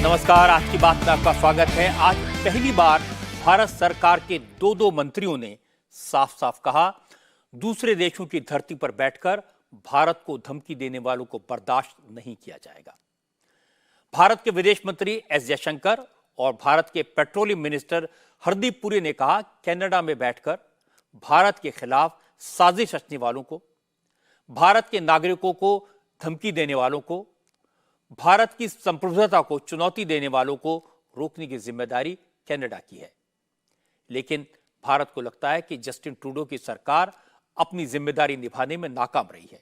नमस्कार, आज की बात में आपका स्वागत है। आज पहली बार भारत सरकार के दो मंत्रियों ने साफ साफ कहा, दूसरे देशों की धरती पर बैठकर भारत को धमकी देने वालों को बर्दाश्त नहीं किया जाएगा। भारत के विदेश मंत्री एस जयशंकर और भारत के पेट्रोलियम मिनिस्टर हरदीप पुरी ने कहा, कनाडा में बैठकर भारत के खिलाफ साजिश रचने वालों को, भारत के नागरिकों को धमकी देने वालों को, भारत की संप्रभुता को चुनौती देने वालों को रोकने की जिम्मेदारी कनाडा की है। लेकिन भारत को लगता है कि जस्टिन ट्रूडो की सरकार अपनी जिम्मेदारी निभाने में नाकाम रही है।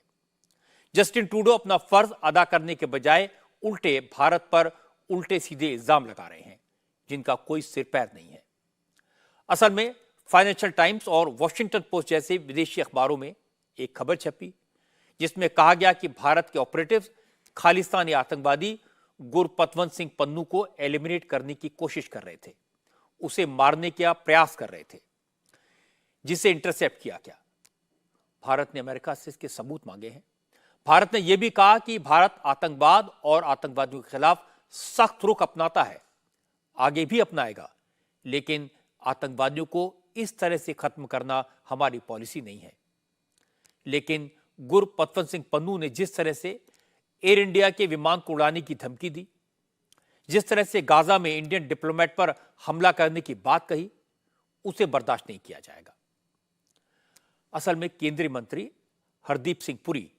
जस्टिन ट्रूडो अपना फर्ज अदा करने के बजाय उल्टे भारत पर उल्टे सीधे इल्जाम लगा रहे हैं, जिनका कोई सिर पैर नहीं है। असल में फाइनेंशियल टाइम्स और वॉशिंगटन पोस्ट जैसे विदेशी अखबारों में एक खबर छपी, जिसमें कहा गया कि भारत के ऑपरेटिव्स खालिस्तानी आतंकवादी गुरपतवंत सिंह पन्नू को एलिमिनेट करने की कोशिश कर रहे थे, उसे मारने का प्रयास कर रहे थे, जिसे इंटरसेप्ट किया गया। भारत ने अमेरिका से इसके सबूत मांगे हैं। भारत ने यह भी कहा कि भारत आतंकवाद और आतंकवादियों के खिलाफ सख्त रुख अपनाता है, आगे भी अपनाएगा, लेकिन आतंकवादियों को इस तरह से खत्म करना हमारी पॉलिसी नहीं है। लेकिन गुरपतवंत सिंह पन्नू ने जिस तरह से एयर इंडिया के विमान को उड़ाने की धमकी दी, जिस तरह से गाजा में इंडियन डिप्लोमेट पर हमला करने की बात कही, उसे बर्दाश्त नहीं किया जाएगा। असल में केंद्रीय मंत्री हरदीप सिंह पुरी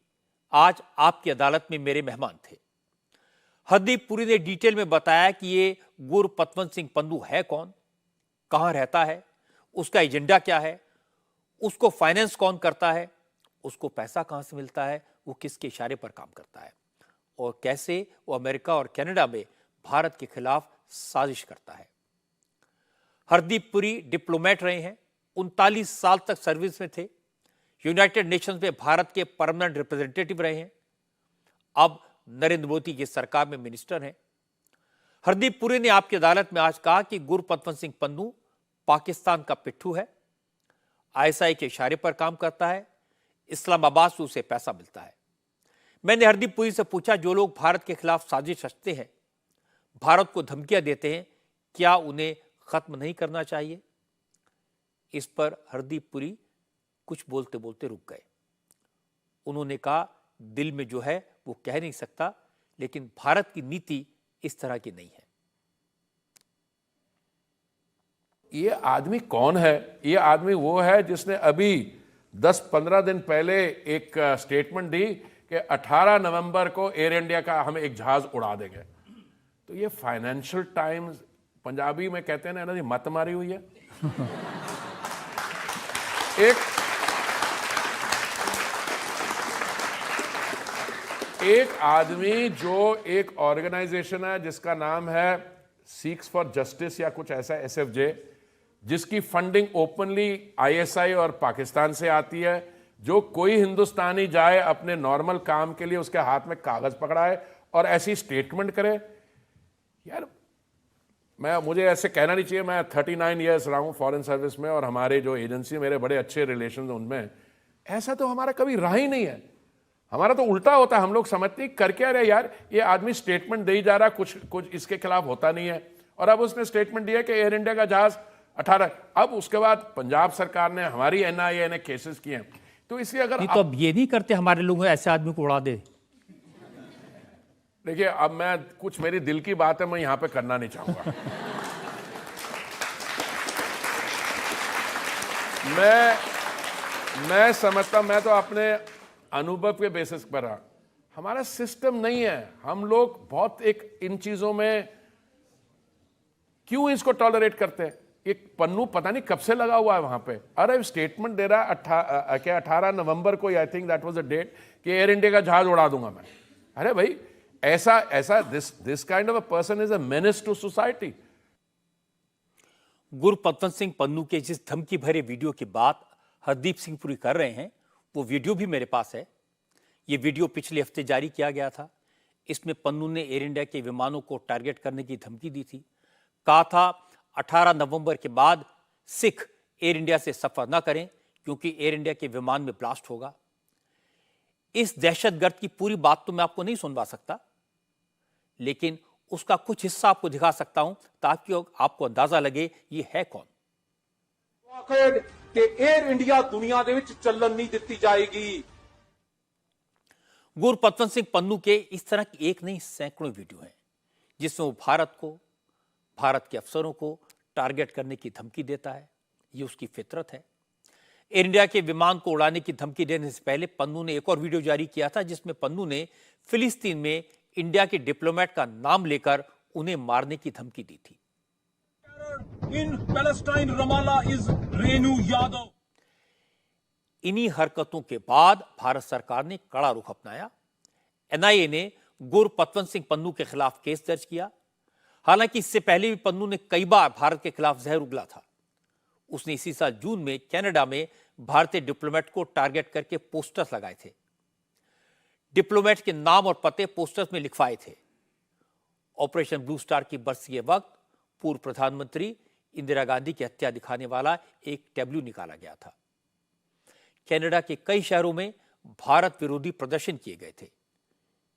आज आपकी अदालत में मेरे मेहमान थे। हरदीप पुरी ने डिटेल में बताया कि ये गुरपतवंत सिंह पन्नू है कौन, कहां रहता है, उसका एजेंडा क्या है, उसको फाइनेंस कौन करता है, उसको पैसा कहां से मिलता है, वो किसके इशारे पर काम करता है, और कैसे वो अमेरिका और कनाडा में भारत के खिलाफ साजिश करता है। हरदीप पुरी डिप्लोमेट रहे हैं, 39 साल तक सर्विस में थे, यूनाइटेड नेशंस में भारत के परमानेंट रिप्रेजेंटेटिव रहे हैं, अब नरेंद्र मोदी की सरकार में मिनिस्टर हैं। हरदीप पुरी ने आपकी अदालत में आज कहा कि गुरपतवंत सिंह पन्नू पाकिस्तान का पिट्ठू है, आईएसआई के इशारे पर काम करता है, इस्लामाबाद से उसे पैसा मिलता है। मैंने हरदीप पुरी से पूछा, जो लोग भारत के खिलाफ साजिश रचते हैं, भारत को धमकियां देते हैं, क्या उन्हें खत्म नहीं करना चाहिए? इस पर हरदीप पुरी कुछ बोलते बोलते रुक गए। उन्होंने कहा, दिल में जो है वो कह नहीं सकता, लेकिन भारत की नीति इस तरह की नहीं है। ये आदमी कौन है? ये आदमी वो है जिसने अभी 10-15 दिन पहले एक स्टेटमेंट दी कि 18 नवंबर को एयर इंडिया का हम एक जहाज उड़ा देंगे। तो ये फाइनेंशियल टाइम्स, पंजाबी में कहते हैं ना, इन्होंने मत मारी हुई है। एक आदमी जो एक ऑर्गेनाइजेशन है जिसका नाम है सीक्स फॉर जस्टिस या कुछ ऐसा, SFJ, जिसकी फंडिंग ओपनली ISI और पाकिस्तान से आती है, जो कोई हिंदुस्तानी जाए अपने नॉर्मल काम के लिए उसके हाथ में कागज पकड़ाए और ऐसी स्टेटमेंट करे। यार मुझे ऐसे कहना नहीं चाहिए। मैं 39 ईयर्स रहा हूं फॉरेन सर्विस में और हमारे जो एजेंसी, मेरे बड़े अच्छे रिलेशन उनमें, ऐसा तो हमारा कभी रहा ही नहीं है। हमारा तो उल्टा होता है। हम लोग समझते हैं कर क्या रहे यार, ये आदमी स्टेटमेंट दे ही जा रहा, कुछ इसके खिलाफ होता नहीं है। और अब उसने स्टेटमेंट दिया कि एयर इंडिया का जहाज 18, अब उसके बाद पंजाब सरकार ने, हमारी NIA ने केसेस किए हैं। तो इसलिए अगर नहीं, तो अब ये नहीं करते हमारे लोग ऐसे आदमी को उड़ा दे। देखिए, अब मैं कुछ मेरी दिल की बात है, मैं यहां पे करना नहीं चाहूंगा। मैं समझता, मैं तो अपने अनुभव के बेसिस पर रहा, हमारा सिस्टम नहीं है। हम लोग बहुत एक इन चीजों में क्यों इसको टॉलरेट करते हैं। एक पन्नू पता नहीं कब से लगा हुआ है वहां पे। अरे स्टेटमेंट दे रहा है 18 नवंबर को, I think that was the date, कि एयर इंडिया का जहाज उड़ा दूंगा मैं। अरे भाई, ऐसा this kind of a person is a menace to society. Gurpatwant Singh Pannu के जिस धमकी भरे वीडियो की बात हरदीप सिंह पुरी कर रहे हैं, वो वीडियो भी मेरे पास है। ये वीडियो पिछले हफ्ते जारी किया गया था। इसमें पन्नू ने एयर इंडिया के विमानों को टारगेट करने की धमकी दी थी। कहा था 18 नवंबर के बाद सिख एयर इंडिया से सफर ना करें, क्योंकि एयर इंडिया के विमान में ब्लास्ट होगा। इस दहशतगर्द की पूरी बात तो मैं आपको नहीं सुनवा सकता, लेकिन उसका कुछ हिस्सा आपको दिखा सकता हूं ताकि आपको अंदाजा लगे ये है कौन। आखिर कि एयर इंडिया दुनिया दे विच चलन नहीं दित्ती जाएगी। गुरपतवंत सिंह पन्नू के इस तरह की एक नहीं सैकड़ों वीडियो हैं जिसमें वो भारत के अफसरों को टारगेट करने की धमकी देता है। ये उसकी फितरत है। एयर इंडिया के विमान को उड़ाने की धमकी देने से पहले पन्नू ने एक और वीडियो जारी किया था जिसमें पन्नू ने फिलिस्तीन में इंडिया के डिप्लोमेट का नाम लेकर उन्हें मारने की धमकी दी थी। इन पैलेस्टाइन रमाला इज रेनू यादव। इन्हीं हरकतों के बाद भारत सरकार ने कड़ा रुख अपनाया। एनआईए ने गुरपतवंत सिंह पन्नू के खिलाफ केस दर्ज किया। हालांकि इससे पहले भी पन्नू ने कई बार भारत के खिलाफ जहर उगला था। उसने इसी साल जून में कनाडा में भारतीय डिप्लोमेट को टारगेट करके पोस्टर्स लगाए थे। डिप्लोमेट के नाम और पते पोस्टर्स में लिखवाए थे। ऑपरेशन ब्लू स्टार की बरसी के वक्त पूर्व प्रधानमंत्री इंदिरा गांधी की हत्या दिखाने वाला एक टैब्लू निकाला गया था। कनाडा के कई शहरों में भारत विरोधी प्रदर्शन किए गए थे।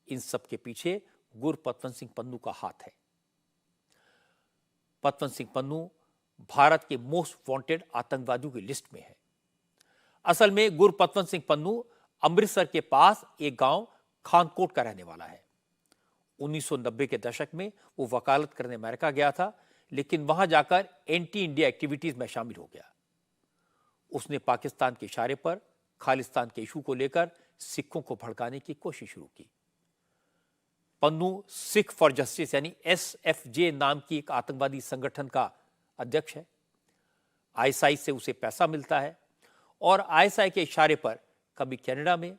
इन सब के पीछे गुरपतवंत सिंह पन्नू का हाथ है। पतवंत सिंह पन्नू भारत के मोस्ट वांटेड आतंकवादियों की लिस्ट में है। असल में गुरपतवंत सिंह पन्नू अमृतसर के पास एक गांव खानकोट का रहने वाला है। 1990 के दशक में वो वकालत करने अमेरिका गया था, लेकिन वहां जाकर एंटी इंडिया एक्टिविटीज में शामिल हो गया। उसने पाकिस्तान के इशारे पर खालिस्तान के इशू को लेकर सिखों को भड़काने की कोशिश शुरू की। पन्नू सिख फॉर जस्टिस यानी SFJ नाम की एक आतंकवादी संगठन का अध्यक्ष है। आईएसआई से उसे पैसा मिलता है और आईएसआई के इशारे पर कभी कनाडा में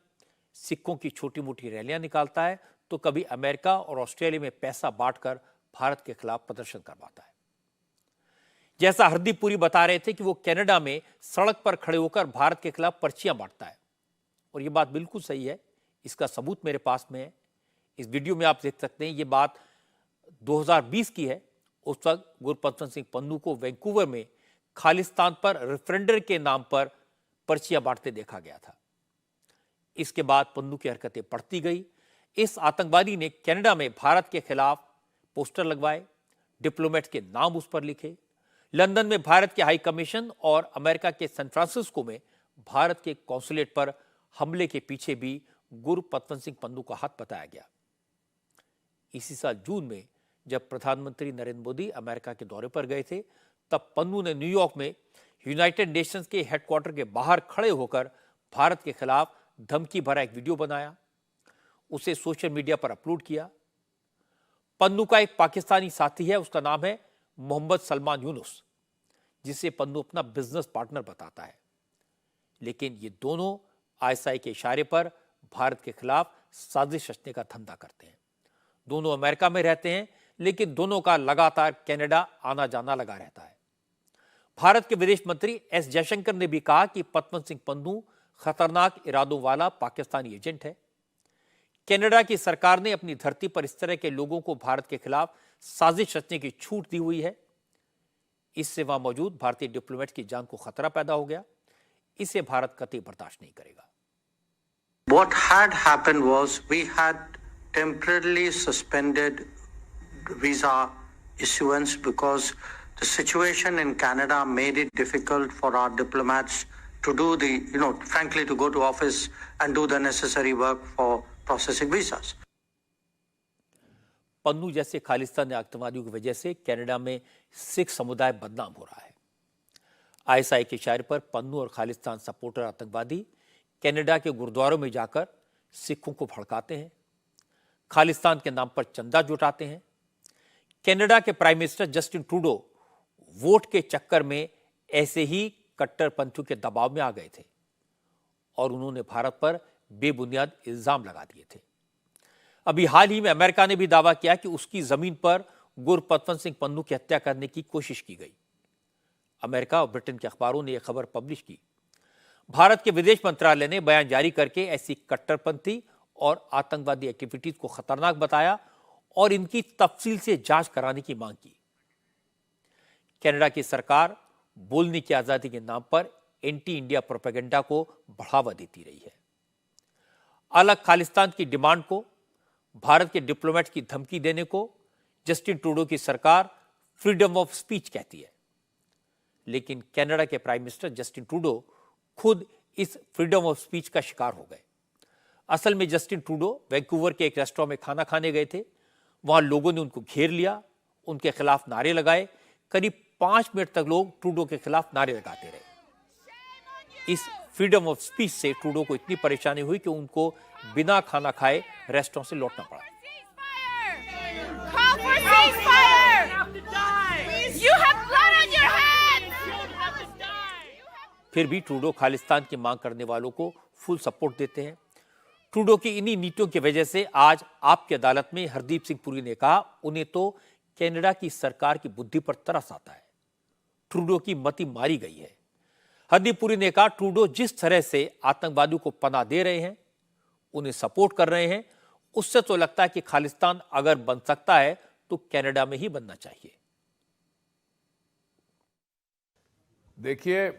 सिखों की छोटी मोटी रैलियां निकालता है तो कभी अमेरिका और ऑस्ट्रेलिया में पैसा बांटकर भारत के खिलाफ प्रदर्शन करवाता है। जैसा हरदीप पुरी बता रहे थे कि वो कनाडा में सड़क पर खड़े होकर भारत के खिलाफ पर्चियां बांटता है, और ये बात बिल्कुल सही है। इसका सबूत मेरे पास में है। इस वीडियो में आप देख सकते हैं। ये बात 2020 की है। उस वक्त गुरपतवंत सिंह पन्नू को वैंकूवर में खालिस्तान पर रेफरेंडर के नाम पर पर्चियां बांटते देखा गया था। इसके बाद पन्नू की हरकतें बढ़ती गई। इस आतंकवादी ने कनाडा में भारत के खिलाफ पोस्टर लगवाए, डिप्लोमेट के नाम उस पर लिखे। लंदन में भारत के हाई कमीशन और अमेरिका के सैन फ्रांसिस्को में भारत के कॉन्सुलेट पर हमले के पीछे भी गुरपतवंत सिंह पन्नू का हाथ बताया गया। इसी साल जून में जब प्रधानमंत्री नरेंद्र मोदी अमेरिका के दौरे पर गए थे, तब पन्नू ने न्यूयॉर्क में यूनाइटेड नेशंस के हेडक्वार्टर के बाहर खड़े होकर भारत के खिलाफ धमकी भरा एक वीडियो बनाया, उसे सोशल मीडिया पर अपलोड किया। पन्नू का एक पाकिस्तानी साथी है, उसका नाम है मोहम्मद सलमान यूनुस, जिसे पन्नू अपना बिजनेस पार्टनर बताता है। लेकिन ये दोनों आईएसआई के इशारे पर भारत के खिलाफ साजिश रचने का धंधा करते हैं। दोनों अमेरिका में रहते हैं, लेकिन दोनों का लगातार कनाडा आना जाना लगा रहता है। भारत के विदेश मंत्री एस जयशंकर ने भी कहा कि पतवंत सिंह पन्नू खतरनाक इरादों वाला पाकिस्तानी एजेंट है। कनाडा की सरकार ने अपनी धरती पर इस तरह के लोगों को भारत के खिलाफ साजिश रचने की छूट दी हुई है। इससे वहां मौजूद भारतीय डिप्लोमेट की जान को खतरा पैदा हो गया। इसे भारत कतई बर्दाश्त नहीं करेगा। What had happened was we had temporarily suspended visa issuance because the situation in Canada made it difficult for our diplomats to do frankly, to go to office and do the necessary work for processing visas. Pannu जैसे खालिस्तानी आतंकवादियों की वजह से Canada में सिख समुदाय बदनाम हो रहा है। आईएसआई के इशारे पर पन्नू और खालिस्तान सपोर्टर आतंकवादी कनाडा के गुरुद्वारों में जाकर सिखों को भड़काते हैं, खालिस्तान के नाम पर चंदा जुटाते हैं। कनाडा के prime minister Justin Trudeau vote के चक्कर में ऐसे ही कट्टरपंथियों के दबाव में आ गए थे और उन्होंने भारत पर बेबुनियाद इल्जाम लगा दिए थे। अभी हाल ही में अमेरिका ने भी दावा किया कि उसकी जमीन पर गुरपतवंत सिंह पन्नू की हत्या करने की कोशिश की गई। अमेरिका और ब्रिटेन के अखबारों ने यह खबर पब्लिश की। भारत के विदेश मंत्रालय ने बयान जारी करके ऐसी कट्टरपंथी और आतंकवादी एक्टिविटीज को खतरनाक बताया और इनकी तफसील से जांच कराने की मांग की। कनाडा की सरकार बोलने की आजादी के नाम पर एंटी इंडिया प्रोपेगेंडा को बढ़ावा देती रही है। अलग खालिस्तान की डिमांड को, भारत के डिप्लोमेट की धमकी देने को जस्टिन ट्रूडो की सरकार फ्रीडम ऑफ स्पीच कहती है, लेकिन कनाडा के प्राइम मिनिस्टर जस्टिन ट्रूडो खुद इस फ्रीडम ऑफ स्पीच का शिकार हो गए। असल में जस्टिन ट्रूडो वैंकूवर के एक रेस्टोरेंट में खाना खाने गए थे। वहां लोगों ने उनको घेर लिया, उनके खिलाफ नारे लगाए। करीब 5 मिनट तक लोग ट्रूडो के खिलाफ नारे लगाते रहे। इस फ्रीडम ऑफ स्पीच से ट्रूडो को इतनी परेशानी हुई कि उनको बिना खाना खाए रेस्टोरेंट से लौटना पड़ा। Call for ceasefire! You have blood on your hands! फिर भी ट्रूडो खालिस्तान की मांग करने वालों को फुल सपोर्ट देते हैं। ट्रूडो की इन्हीं नीतियों की वजह से आज आपकी अदालत में हरदीप सिंह पुरी ने कहा उन्हें तो कनाडा की सरकार की बुद्धि पर तरस आता है। ट्रूडो की मति मारी गई है। हरदीप पुरी ने कहा ट्रूडो जिस तरह से आतंकवादियों को पनाह दे रहे हैं, उन्हें सपोर्ट कर रहे हैं, उससे तो लगता है कि खालिस्तान अगर बन सकता है तो कनाडा में ही बनना चाहिए। देखिए,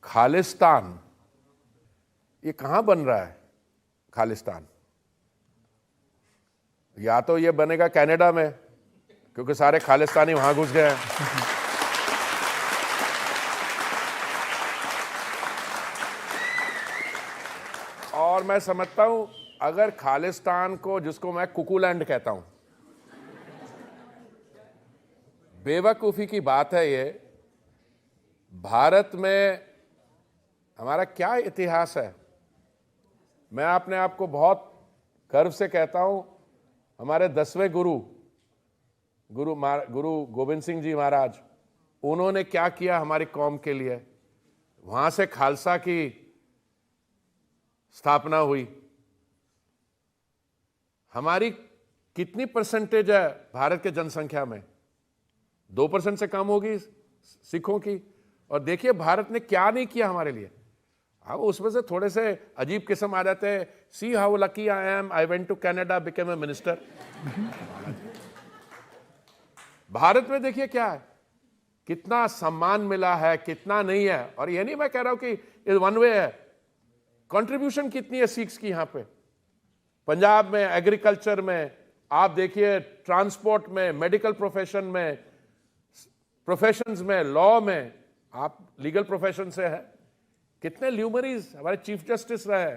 खालिस्तान ये कहां बन रहा है? खालिस्तान या तो ये बनेगा कनाडा में, क्योंकि सारे खालिस्तानी वहां घुस गए हैं, और मैं समझता हूं अगर खालिस्तान को, जिसको मैं कुकूलैंड कहता हूं, बेवकूफी की बात है ये। भारत में हमारा क्या इतिहास है? मैं अपने आप को बहुत गर्व से कहता हूं, हमारे 10वें गुरु गोविंद सिंह जी महाराज, उन्होंने क्या किया हमारी कौम के लिए। वहां से खालसा की स्थापना हुई। हमारी कितनी परसेंटेज है भारत के जनसंख्या में? 2% से कम होगी सिखों की। और देखिए भारत ने क्या नहीं किया हमारे लिए। अब उसमें से थोड़े से अजीब किस्म आ जाते हैं, see how lucky I am, I went to Canada, became a minister. Bharat में देखिए क्या है, कितना सम्मान मिला है, कितना नहीं है। और ये नहीं मैं कह रहा हूं कि इस वन वे है। कंट्रीब्यूशन कितनी है सिख्स की यहां पे? पंजाब में एग्रीकल्चर में आप देखिए, ट्रांसपोर्ट में, मेडिकल प्रोफेशन में, प्रोफेशंस में, लॉ में, आप लीगल प्रोफेशन से है। कितने ल्यूमरीज हमारे चीफ जस्टिस रहे,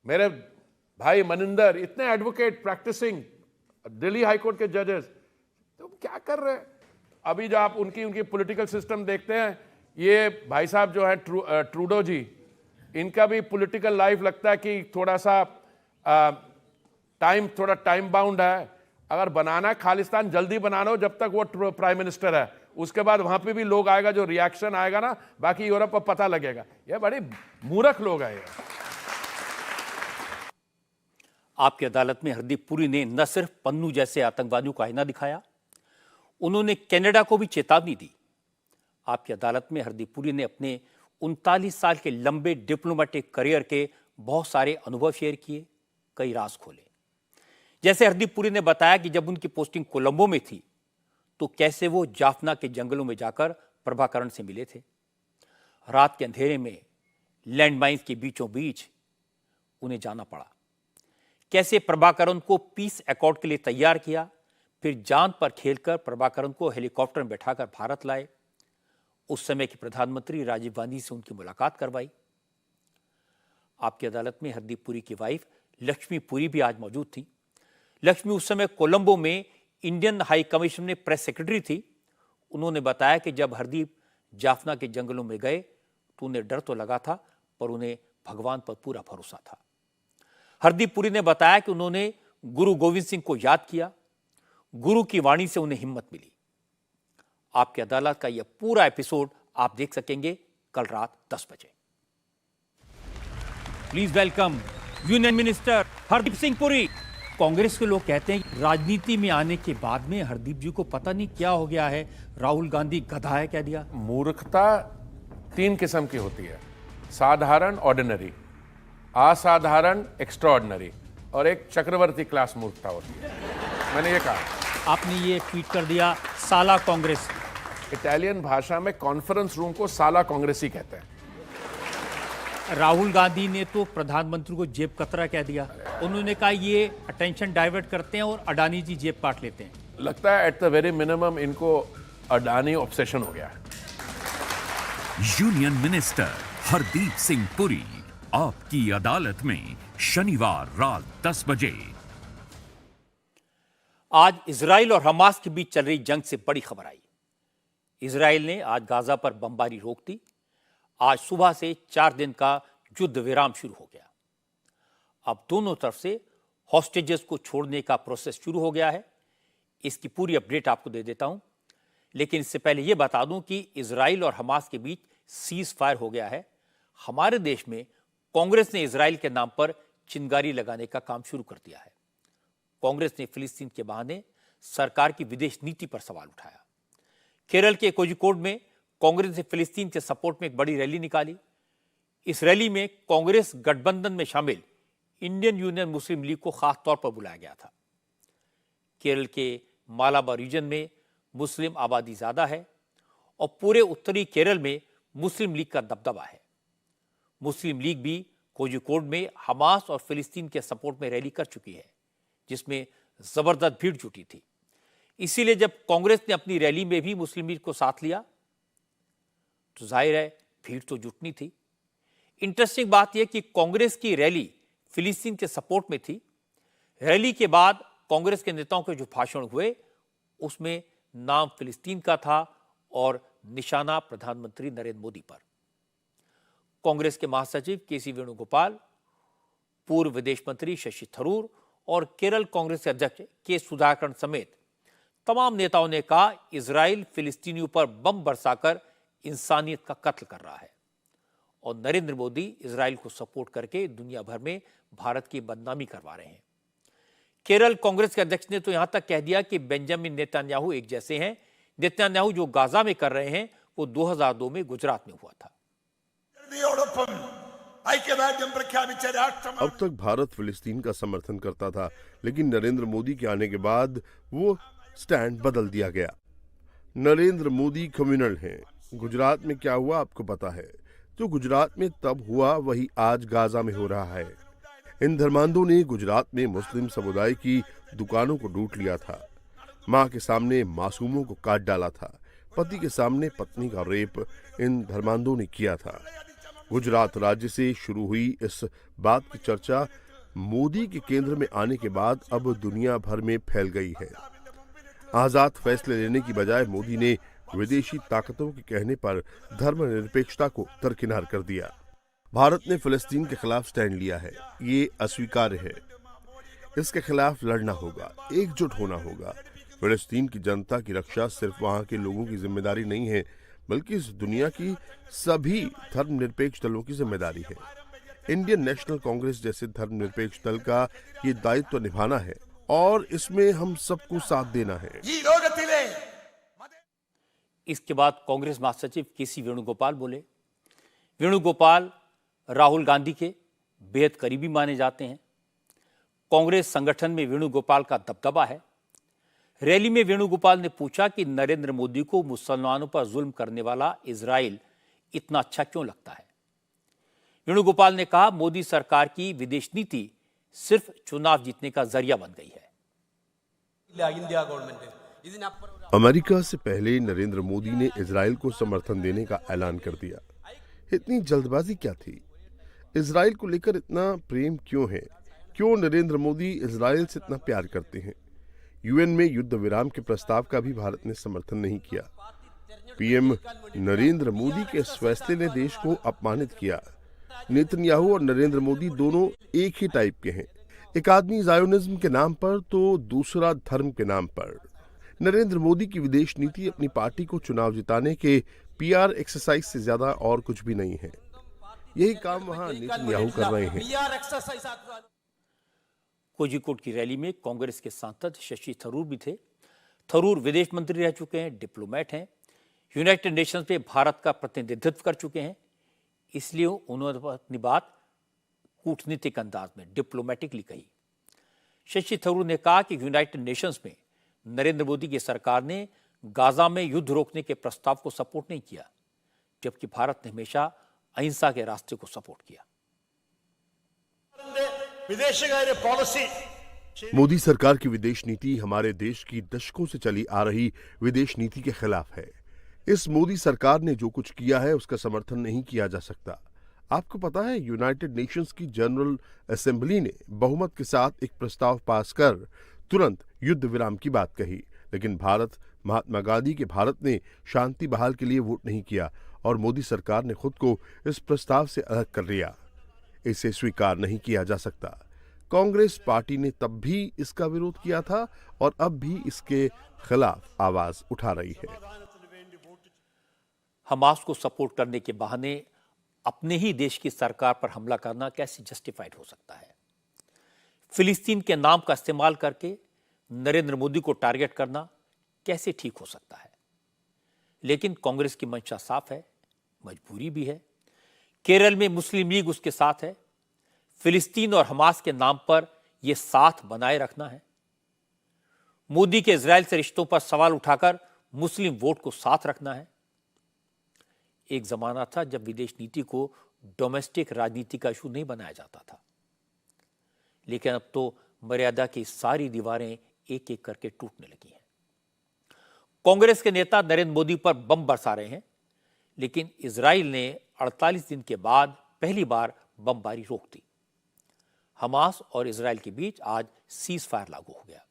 मेरे भाई मनिंदर, इतने एडवोकेट प्रैक्टिसिंग, दिल्ली हाईकोर्ट के जजेस। तो क्या कर रहे हैं? अभी जो आप उनकी पॉलिटिकल सिस्टम देखते हैं, ये भाई साहब जो है ट्रूडो जी, इनका भी पॉलिटिकल लाइफ लगता है कि थोड़ा सा टाइम बाउंड है। अगर बनाना है खालिस्तान, जल्दी बनाना हो, जब तक वो प्राइम मिनिस्टर है। उसके बाद वहां पे भी लोग आएगा, जो रिएक्शन आएगा ना, बाकी यूरोप को पता लगेगा। ये बड़े मूर्ख लोग हैं ये। आपकी अदालत में हरदीप पुरी ने न सिर्फ पन्नू जैसे आतंकवादियों का आईना दिखाया, उन्होंने कनाडा को भी चेतावनी दी। आपकी अदालत में हरदीप पुरी ने अपने 39 साल के लंबे डिप्लोमेटिक करियर के बहुत सारे अनुभव शेयर किए, कई राज खोले। जैसे हरदीप पुरी ने बताया कि जब उनकी पोस्टिंग कोलंबो में थी तो कैसे वो जाफना के जंगलों में जाकर प्रभाकरण से मिले थे। रात के अंधेरे में लैंडमाइंस के बीचों बीच उन्हें जाना पड़ा। कैसे प्रभाकरण को पीस अकॉर्ड के लिए तैयार किया, फिर जान पर खेलकर प्रभाकरण को हेलीकॉप्टर में बैठाकर भारत लाए। उस समय के प्रधानमंत्री राजीव गांधी से उनकी मुलाकात करवाई। आपकी अदालत में हरदीप पुरी की वाइफ लक्ष्मी पुरी भी आज मौजूद थी। लक्ष्मी उस समय कोलंबो में इंडियन हाई कमीशन में प्रेस सेक्रेटरी थी। उन्होंने बताया कि जब हरदीप जाफना के जंगलों में गए तो उन्हें डर तो लगा था, पर उन्हें भगवान पर पूरा भरोसा था। हरदीप पुरी ने बताया कि उन्होंने गुरु गोविंद सिंह को याद किया, गुरु की वाणी से उन्हें हिम्मत मिली। आपकी अदालत का यह पूरा एपिसोड आप देख सकेंगे कल रात 10 बजे। Please welcome union minister Hardeep Singh Puri. Congress के लोग कहते हैं राजनीति में आने के बाद में हरदीप जी को पता नहीं क्या हो गया है, राहुल गांधी गधा है कह दिया। मूर्खता 3 किस्म की होती है, साधारण ऑर्डिनरी, असाधारण एक्स्ट्राऑर्डिनरी, और एक चक्रवर्ती क्लास मूर्खता होती है। मैंने ये कहा। आपने ये ट्वीट कर दिया साला कांग्रेस। इटालियन भाषा में कॉन्फ्रेंस रूम को साला कांग्रेसी कहते हैं। राहुल गांधी ने तो प्रधानमंत्री को जेब कतरा कह दिया। उन्होंने कहा ये अटेंशन डाइवर्ट करते हैं और अडानी जी जेब काट लेते हैं। लगता है एट द वेरी मिनिमम इनको अडानी ऑब्सेशन हो गया है। यूनियन मिनिस्टर हरदीप सिंह पुरी आपकी अदालत में शनिवार रात 10 बजे। आज इजराइल और हमास के बीच चल रही जंग से बड़ी खबर आई। इजराइल ने आज गाजा पर बमबारी रोक दी। आज सुबह से 4 दिन का युद्ध विराम शुरू हो गया। अब दोनों तरफ से हॉस्टेजेस को छोड़ने का प्रोसेस शुरू हो गया है। इसकी पूरी अपडेट आपको दे देता हूं, लेकिन इससे पहले यह बता दूं कि इजराइल और हमास के बीच सीज फायर हो गया है। हमारे देश में कांग्रेस ने इजराइल के नाम पर चिंगारी लगाने का काम शुरू कर दिया है। कांग्रेस ने फिलिस्तीन के बहाने सरकार की विदेश नीति पर सवाल उठाया। केरल के कोझिकोड में कांग्रेस ने फिलिस्तीन के सपोर्ट में एक बड़ी रैली निकाली। इस रैली में कांग्रेस गठबंधन में शामिल इंडियन यूनियन मुस्लिम लीग को खास तौर पर बुलाया गया था। केरल के मालाबार रीजन में मुस्लिम आबादी ज्यादा है और पूरे उत्तरी केरल में मुस्लिम लीग का दबदबा है। मुस्लिम लीग भी कोझिकोड में हमास और फिलिस्तीन के सपोर्ट में रैली कर चुकी है, जिसमें जबरदस्त भीड़ जुटी थी। इसीलिए जब कांग्रेस ने अपनी रैली में भी मुस्लिम लीग को साथ लिया तो जाहिर है भीड़ तो जुटनी थी। इंटरेस्टिंग बात यह कि कांग्रेस की रैली फिलिस्तीन के सपोर्ट में थी। रैली के बाद कांग्रेस के नेताओं के जो भाषण हुए उसमें नाम फिलिस्तीन का था और निशाना प्रधानमंत्री नरेंद्र मोदी पर। कांग्रेस के महासचिव केसी वेणुगोपाल, पूर्व विदेश मंत्री शशि थरूर और केरल कांग्रेस के अध्यक्ष के सुधाकरण समेत तमाम नेताओं ने कहा इजराइल फिलिस्तीनियों पर बम बरसाकर इंसानियत का कत्ल कर रहा है और नरेंद्र मोदी इजराइल को सपोर्ट करके दुनिया भर में भारत की बदनामी करवा रहे हैं। केरल कांग्रेस के अध्यक्ष ने तो यहां तक कह दिया कि बेंजामिन नेतन्याहू एक जैसे हैं। नेतन्याहू जो गाजा में कर रहे हैं वो 2002 में गुजरात में हुआ था। अब तक भारत फिलिस्तीन का समर्थन करता था, लेकिन नरेंद्र मोदी के आने के बाद वो स्टैंड बदल दिया गया। नरेंद्र मोदी कम्युनल हैं। गुजरात में क्या हुआ आपको पता है। जो गुजरात में तब हुआ वही आज गाजा में हो रहा है। इन धर्मांधों ने गुजरात में मुस्लिम समुदाय की दुकानों को लूट लिया था। मां के सामने मासूमों को काट डाला था। पति के सामने पत्नी का रेप इन धर्मांधों ने किया था। गुजरात राज्य से शुरू हुई इस बात की चर्चा मोदी के केंद्र में आने के बाद अब दुनिया भर में फैल गई है। आजाद फैसले लेने की बजाय मोदी ने विदेशी ताकतों के कहने पर धर्मनिरपेक्षता को दरकिनार कर दिया। भारत ने फिलिस्तीन के खिलाफ स्टैंड लिया है। ये अस्वीकार्य है। इसके खिलाफ लड़ना होगा, एकजुट होना होगा। फिलिस्तीन की जनता की रक्षा सिर्फ वहां के लोगों की जिम्मेदारी नहीं है, बल्कि इस दुनिया की सभी धर्मनिरपेक्ष दलों की जिम्मेदारी है। इंडियन नेशनल कांग्रेस जैसे धर्मनिरपेक्ष दल का ये दायित्व निभाना है और इसमें हम सबको साथ देना है। इसके बाद कांग्रेस महासचिव केसी वेणुगोपाल बोले। वेणुगोपाल राहुल गांधी के बेहद करीबी माने जाते हैं। कांग्रेस संगठन में वेणुगोपाल का दबदबा है। रैली में वेणुगोपाल ने पूछा कि नरेंद्र मोदी को मुसलमानों पर जुल्म करने वाला इजराइल इतना अच्छा क्यों लगता है। वेणुगोपाल ने कहा मोदी सरकार की विदेश नीति सिर्फ चुनाव जीतने का जरिया बन गई है। अमेरिका से पहले नरेंद्र मोदी ने इजराइल को समर्थन देने का ऐलान कर दिया। इतनी जल्दबाजी क्या थी? इजराइल को लेकर इतना प्रेम क्यों है? क्यों नरेंद्र मोदी इजराइल से इतना प्यार करते हैं? यूएन में युद्ध विराम के प्रस्ताव का भी भारत ने समर्थन नहीं किया। पीएम नरेंद्र मोदी के इस फैसले ने देश को अपमानित किया। नेतन्याहू और नरेंद्र मोदी दोनों एक ही टाइप के हैं। एक आदमी ज़ायोनिज्म के नाम पर तो दूसरा धर्म के नाम पर। नरेंद्र मोदी की विदेश नीति अपनी पार्टी को चुनाव जिताने के पीआर एक्सरसाइज से ज्यादा और कुछ भी नहीं है। यही काम वहां नेतन्याहू कर रहे हैं। कोझिकोड की रैली में कांग्रेस के सांसद शशि थरूर भी थे। थरूर विदेश मंत्री रह चुके हैं, डिप्लोमेट हैं, यूनाइटेड नेशंस में भारत का प्रतिनिधित्व कर चुके हैं। इसलिए उन्होंने अपनी बात कूटनीतिक अंदाज में डिप्लोमेटिकली कही। शशि थरूर ने कहा कि यूनाइटेड नेशंस में नरेंद्र मोदी की सरकार ने गाजा में युद्ध रोकने के प्रस्ताव को सपोर्ट नहीं किया, जबकि भारत ने हमेशा अहिंसा के रास्ते को सपोर्ट किया। വിദേശകാര്യ പോളിസി मोदी सरकार की विदेश नीति हमारे देश की दशकों से चली आ रही विदेश नीति के खिलाफ है। इस मोदी सरकार ने जो कुछ किया है उसका समर्थन नहीं किया जा सकता। आपको पता है, यूनाइटेड नेशंस की जनरल असेंबली ने बहुमत के साथ एक प्रस्ताव पास कर तुरंत युद्ध विराम की बात कही, लेकिन महात्मा गांधी के भारत ने शांति बहाल के लिए वोट नहीं किया और मोदी सरकार ने खुद को इस प्रस्ताव से अलग कर लिया। इसे स्वीकार नहीं किया जा सकता। कांग्रेस पार्टी ने तब भी इसका विरोध किया था और अब भी इसके खिलाफ आवाज उठा रही है। हमास को सपोर्ट करने के बहाने अपने ही देश की सरकार पर हमला करना कैसे जस्टिफाइड हो सकता है? फिलिस्तीन के नाम का इस्तेमाल करके नरेंद्र मोदी को टारगेट करना कैसे ठीक हो सकता है? लेकिन कांग्रेस की मंशा साफ है, मजबूरी भी है। केरल में मुस्लिम लीग उसके साथ है। फिलिस्तीन और हमास के नाम पर यह साथ बनाए रखना है। मोदी के इजराइल से रिश्तों पर सवाल उठाकर मुस्लिम वोट को साथ रखना है। एक जमाना था जब विदेश नीति को डोमेस्टिक राजनीति का इशू नहीं बनाया जाता था, लेकिन अब तो मर्यादा की सारी दीवारें एक एक करके टूटने लगी हैं। कांग्रेस के नेता नरेंद्र मोदी पर बम बरसा रहे हैं, लेकिन इजराइल ने 48 दिन के बाद पहली बार बमबारी रोक दी। हमास और इजराइल के बीच आज सीज फायर लागू हो गया।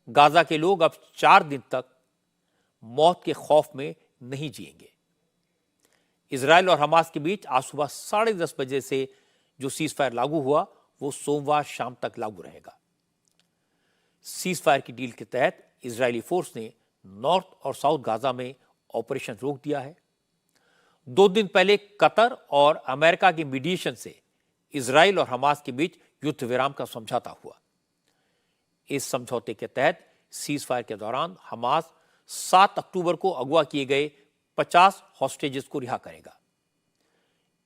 गाजा के लोग अब 4 दिन तक मौत के खौफ में नहीं जिएंगे। इजराइल और हमास के बीच आज सुबह 10:30 बजे से जो सीज फायर लागू हुआ वो सोमवार शाम तक लागू रहेगा। सीज फायर की डील के तहत इजरायली फोर्स ने नॉर्थ और साउथ गाजा में ऑपरेशन रोक दिया है। 2 दिन पहले कतर और अमेरिका के मीडिएशन से इजराइल और हमास के बीच युद्ध विराम का समझौता हुआ। इस समझौते के तहत सीज फायर के दौरान हमास 7 अक्टूबर को अगवा किए गए 50 हॉस्टेजेस को रिहा करेगा।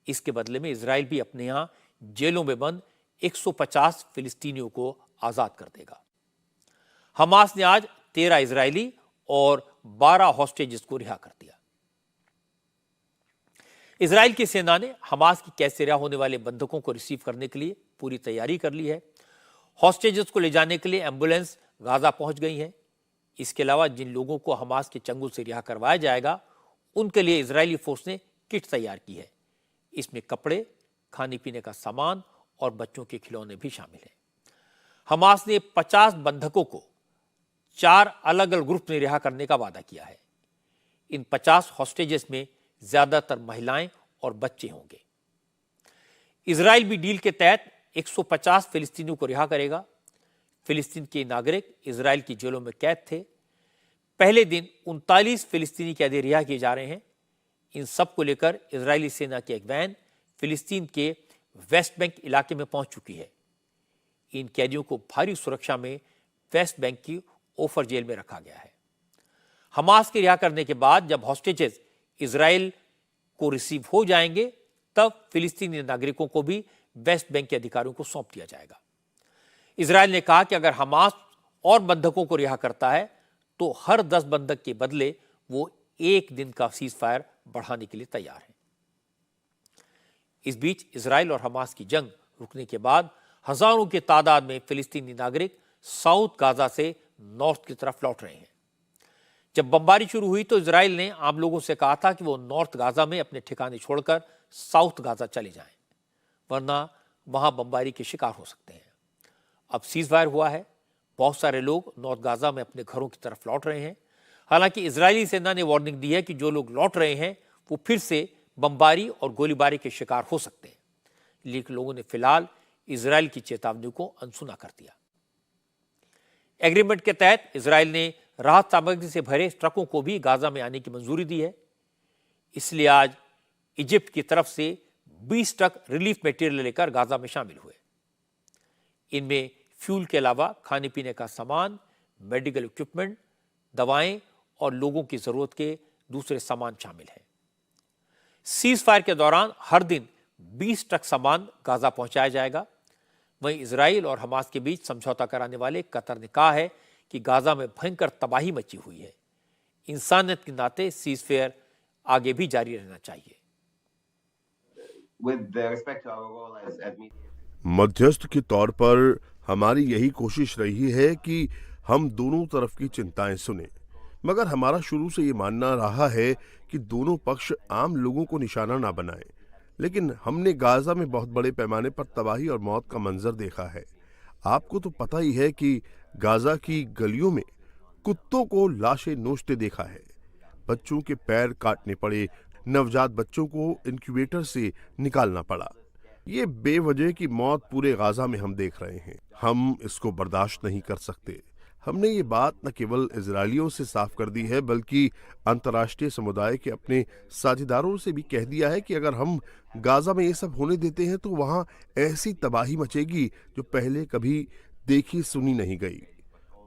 इसके बदले में इजराइल भी अपने यहां जेलों में बंद 150 फिलिस्तीनियों को आजाद कर देगा। हमास ने आज 13 इजरायली और 12 हॉस्टेजेस को रिहा कर दिया। इजराइल की सेना ने हमास की कैद से रिहा होने वाले बंधकों को रिसीव करने के लिए पूरी तैयारी कर ली है। हॉस्टेजेस को ले जाने के लिए एम्बुलेंस गाजा पहुंच गई है। इसके अलावा जिन लोगों को हमास के चंगुल से रिहा करवाया जाएगा उनके लिए इजरायली फोर्स ने किट तैयार की है। इसमें कपड़े, खाने पीने का सामान और बच्चों के खिलौने भी शामिल हैं। हमास ने 50 बंधकों को 4 अलग अलग ग्रुप में रिहा करने का वादा किया है। इन 50 हॉस्टेजेस में ज्यादातर महिलाएं और बच्चे होंगे। इजराइल भी डील के तहत 150 फिलिस्तीनियों को रिहा करेगा। फिलिस्तीन के नागरिक इजराइल की जेलों में कैद थे। पहले दिन 39 फिलिस्तीनी कैदी रिहा किए जा रहे हैं। इन सब को लेकर इजरायली सेना की एक वैन फिलिस्तीन के वेस्ट बैंक इलाके में पहुंच चुकी है। इन कैदियों को भारी सुरक्षा में वेस्ट बैंक की ओफर जेल में रखा गया है। हमास के रिहा करने के बाद जब हॉस्टेजेस इजराइल को रिसीव हो जाएंगे तब फिलिस्तीनी नागरिकों को भी वेस्ट बैंक के अधिकारियों को सौंप दिया जाएगा। इजराइल ने कहा कि अगर हमास और बंधकों को रिहा करता है तो हर 10 बंधक के बदले वो 1 दिन का सीज फायर बढ़ाने के लिए तैयार है। इस बीच इजराइल और हमास की जंग रुकने के बाद हजारों की तादाद में फिलिस्तीनी नागरिक साउथ गाजा से नॉर्थ की तरफ लौट रहे हैं। जब बमबारी शुरू हुई तो इजराइल ने आम लोगों से कहा था कि वो नॉर्थ गाजा में अपने ठिकाने छोड़कर साउथ गाजा चले जाएं, वरना वहां बमबारी के शिकार हो सकते हैं। अब सीज फायर हुआ है। बहुत सारे लोग नॉर्थ गाजा में अपने घरों की तरफ लौट रहे हैं। हालांकि इजरायली सेना ने वार्निंग दी है कि जो लोग लौट रहे हैं वो फिर से बमबारी और गोलीबारी के शिकार हो सकते हैं, लेकिन लोगों ने फिलहाल इजराइल की चेतावनी को अनसुना कर दिया। एग्रीमेंट के तहत इजराइल ने राहत सामग्री से भरे ट्रकों को भी गाजा में आने की मंजूरी दी है। इसलिए आज इजिप्ट की तरफ से 20 ट्रक रिलीफ मटेरियल लेकर गाजा में शामिल हुए। इनमें फ्यूल के अलावा खाने पीने का सामान, मेडिकल इक्विपमेंट, दवाएं और लोगों की जरूरत के दूसरे सामान शामिल हैं। सीज फायर के दौरान हर दिन 20 ट्रक सामान गाजा पहुंचाया जाएगा। वहीं इजराइल और हमास के बीच समझौता कराने वाले कतर ने कहा है कि गाजा में भयंकर तबाही मची हुई है। इंसानियत के नाते सीज फायर आगे भी जारी रहना चाहिए। मध्यस्थ के तौर पर हमारी यही कोशिश रही है कि हम दोनों तरफ की चिंताएं सुने, मगर हमारा शुरू से ये मानना रहा है कि दोनों पक्ष आम लोगों को निशाना ना बनाएं। लेकिन हमने गाजा में बहुत बड़े पैमाने पर तबाही और मौत का मंजर देखा है। आपको तो पता ही है कि गाजा की गलियों में कुत्तों को लाशें नोचते देखा है, बच्चों के पैर काटने पड़े, नवजात बच्चों को इंक्यूबेटर से निकालना पड़ा। ये बेवजह की मौत पूरे गाजा में हम देख रहे हैं। हम इसको बर्दाश्त नहीं कर सकते। हमने ये बात न केवल इजरायलियों से साफ कर दी है, बल्कि अंतर्राष्ट्रीय समुदाय के अपने साझेदारों से भी कह दिया है कि अगर हम गाजा में ये सब होने देते हैं तो वहां ऐसी तबाही मचेगी जो पहले कभी देखी सुनी नहीं गई।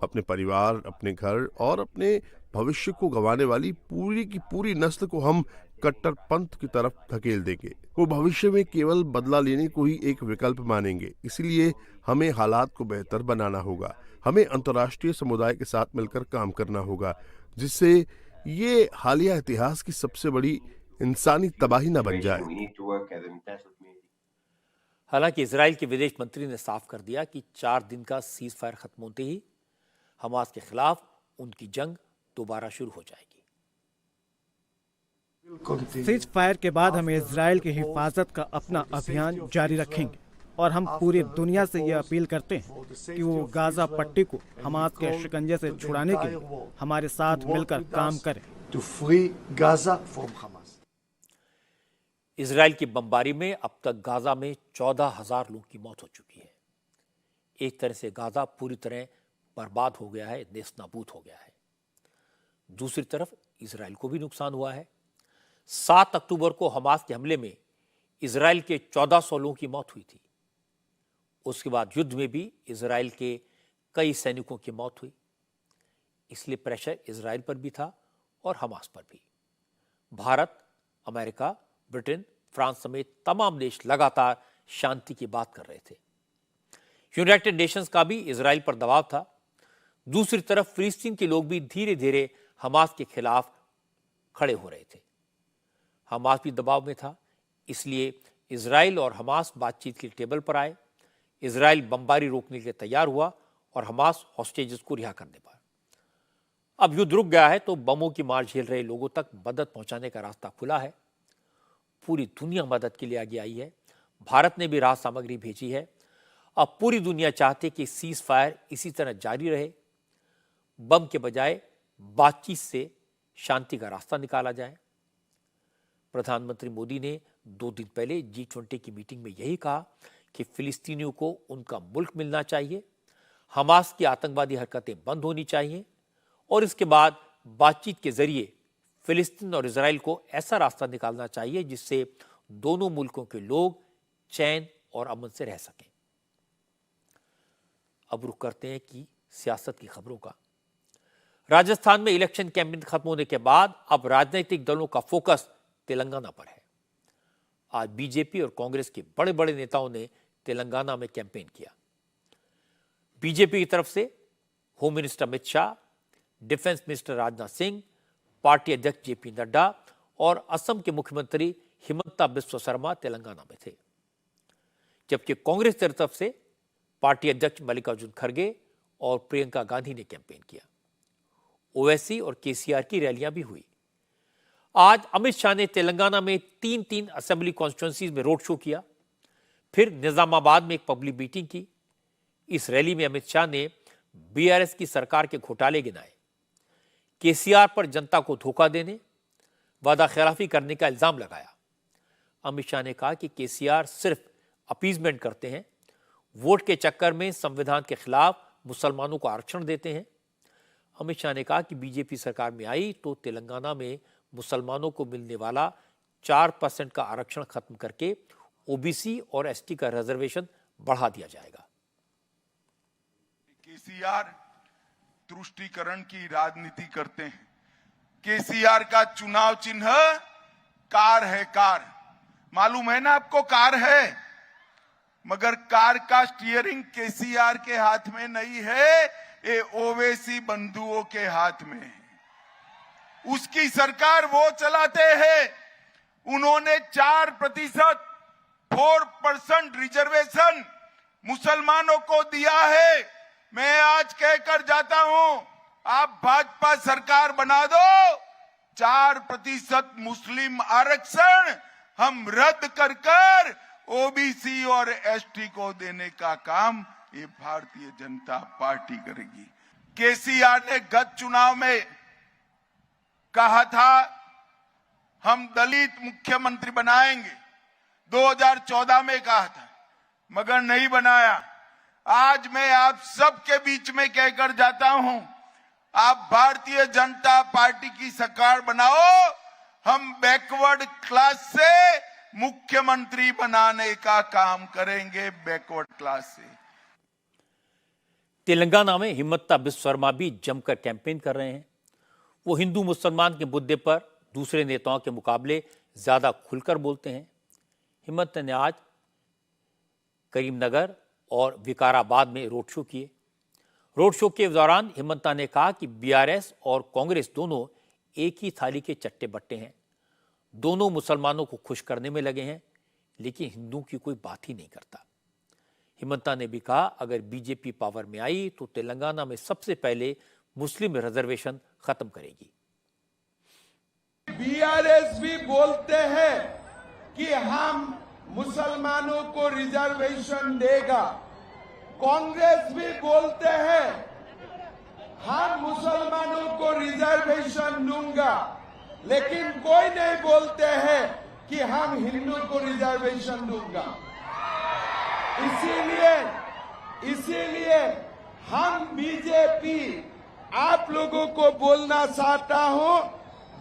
अपने परिवार, अपने घर और अपने भविष्य को गंवाने वाली पूरी की पूरी नस्ल को हम कट्टरपंथ की तरफ धकेल देंगे। वो भविष्य में केवल बदला लेने को ही एक विकल्प मानेंगे। इसलिए हमें हालात को बेहतर बनाना होगा। हमें अंतर्राष्ट्रीय समुदाय के साथ मिलकर काम करना होगा, जिससे ये हालिया इतिहास की सबसे बड़ी इंसानी तबाही न बन जाए। हालांकि इजराइल के विदेश मंत्री ने साफ कर दिया कि 4 दिन का सीज फायर खत्म होते ही हमास के खिलाफ उनकी जंग दोबारा शुरू हो जाएगी। सीज फायर के बाद हम इजराइल की हिफाजत का अपना अभियान जारी रखेंगे और हम पूरी दुनिया से ये अपील करते हैं कि वो गाजा पट्टी को हमास के शिकंजे से छुड़ाने के लिए हमारे साथ मिलकर काम करें। इजराइल की बमबारी में अब तक गाजा में 14,000 लोगों की मौत हो चुकी है। एक तरह से गाजा पूरी तरह बर्बाद हो गया है, नेस्तनाबूद हो गया है। दूसरी तरफ इजराइल को भी नुकसान हुआ है। 7 अक्टूबर को हमास के हमले में इजराइल के 1400 लोगों की मौत हुई थी। उसके बाद युद्ध में भी इजराइल के कई सैनिकों की मौत हुई। इसलिए प्रेशर इजराइल पर भी था और हमास पर भी। भारत, अमेरिका, ब्रिटेन, फ्रांस समेत तमाम देश लगातार शांति की बात कर रहे थे। यूनाइटेड नेशंस का भी इजराइल पर दबाव था। दूसरी तरफ फिलिस्तीन के लोग भी धीरे धीरे हमास के खिलाफ खड़े हो रहे थे। हमास भी दबाव में था, इसलिए इजराइल और हमास बातचीत के टेबल पर आए। इजराइल बमबारी रोकने के लिए तैयार हुआ और हमास हॉस्टेजेस को रिहा करने पाया। अब युद्ध रुक गया है तो बमों की मार झेल रहे लोगों तक मदद पहुंचाने का रास्ता खुला है। पूरी दुनिया मदद के लिए आगे आई है। भारत ने भी राहत सामग्री भेजी है। अब पूरी दुनिया चाहती है कि सीज फायर इसी तरह जारी रहे। बम के बजाय बातचीत से शांति का रास्ता निकाला जाए। प्रधानमंत्री मोदी ने 2 दिन पहले G20 की मीटिंग में यही कहा कि फिलिस्तीनियों को उनका मुल्क मिलना चाहिए, हमास की आतंकवादी हरकतें बंद होनी चाहिए और इसके बाद बातचीत के जरिए फिलिस्तीन और इजराइल को ऐसा रास्ता निकालना चाहिए जिससे दोनों मुल्कों के लोग चैन और अमन से रह सकें। अब रुख करते हैं कि सियासत की खबरों का। राजस्थान में इलेक्शन कैंपेन खत्म होने के बाद अब राजनीतिक दलों का फोकस तेलंगाना पर है। आज बीजेपी और कांग्रेस के बड़े बड़े नेताओं ने तेलंगाना में कैंपेन किया। बीजेपी की तरफ से home minister Amit Shah, defence minister Rajnath Singh, party अध्यक्ष जेपी नड्डा और असम के मुख्यमंत्री हिमंता बिस्वा शर्मा तेलंगाना में थे। जबकि कांग्रेस की तरफ से पार्टी अध्यक्ष मल्लिकार्जुन खड़गे और प्रियंका गांधी ने कैंपेन किया। ओवैसी और केसीआर की रैलियां भी हुई। आज अमित शाह ने तेलंगाना में 3 असेंबली कॉन्स्टिट्यूंसीज में रोड शो किया, फिर निजामाबाद में एक पब्लिक मीटिंग की। इस रैली में अमित शाह ने बीआरएस की सरकार के घोटाले गिनाए, केसीआर पर जनता को धोखा देने, वादा खिलाफी करने का इल्जाम लगाया। अमित शाह ने कहा कि केसीआर सिर्फ अपीजमेंट करते हैं, वोट के चक्कर में संविधान के खिलाफ मुसलमानों को आरक्षण देते हैं। अमित शाह ने कहा कि बीजेपी सरकार में आई तो तेलंगाना में मुसलमानों को मिलने वाला 4% का आरक्षण खत्म करके ओबीसी और एसटी का रिजर्वेशन बढ़ा दिया जाएगा। केसीआर तुष्टीकरण की राजनीति करते हैं। केसीआर का चुनाव चिन्ह कार है। कार मालूम है ना आपको, कार है, मगर कार का स्टीयरिंग केसीआर के हाथ में नहीं है, ये ओवैसी बंधुओं के हाथ में है। उसकी सरकार वो चलाते हैं। उन्होंने 4% रिजर्वेशन मुसलमानों को दिया है। मैं आज कहकर जाता हूं, आप भाजपा सरकार बना दो, 4% मुस्लिम आरक्षण हम रद्द कर ओबीसी और एसटी को देने का काम ये भारतीय जनता पार्टी करेगी। केसीआर ने गत चुनाव में कहा था हम दलित मुख्यमंत्री बनाएंगे, 2014 में कहा था, मगर नहीं बनाया। आज मैं आप सबके बीच में कहकर जाता हूं, आप भारतीय जनता पार्टी की सरकार बनाओ, हम बैकवर्ड क्लास से मुख्यमंत्री बनाने का काम करेंगे, बैकवर्ड क्लास से। तेलंगाना में हिमंता बिस्वा शर्मा भी जमकर कैंपेन कर रहे हैं। वो हिंदू मुसलमान के मुद्दे पर दूसरे नेताओं के मुकाबले ज्यादा खुलकर बोलते हैं। हिमंता ने आज करीमनगर और विकाराबाद में रोड शो किए। रोड शो के दौरान हिमंता ने कहा कि बीआरएस और कांग्रेस दोनों एक ही थाली के चट्टे बट्टे हैं, दोनों मुसलमानों को खुश करने में लगे हैं, लेकिन हिंदुओं की कोई बात ही नहीं करता। हिमंता ने भी कहा अगर बीजेपी पावर में आई तो तेलंगाना में सबसे पहले मुस्लिम रिजर्वेशन खत्म करेगी। बीआरएस भी बोलते हैं कि हम मुसलमानों को रिजर्वेशन देगा, कांग्रेस भी बोलते हैं हम मुसलमानों को रिजर्वेशन दूंगा, लेकिन कोई नहीं बोलते हैं कि हम हिंदू को रिजर्वेशन दूंगा। इसीलिए हम बीजेपी आप लोगों को बोलना चाहता हूं,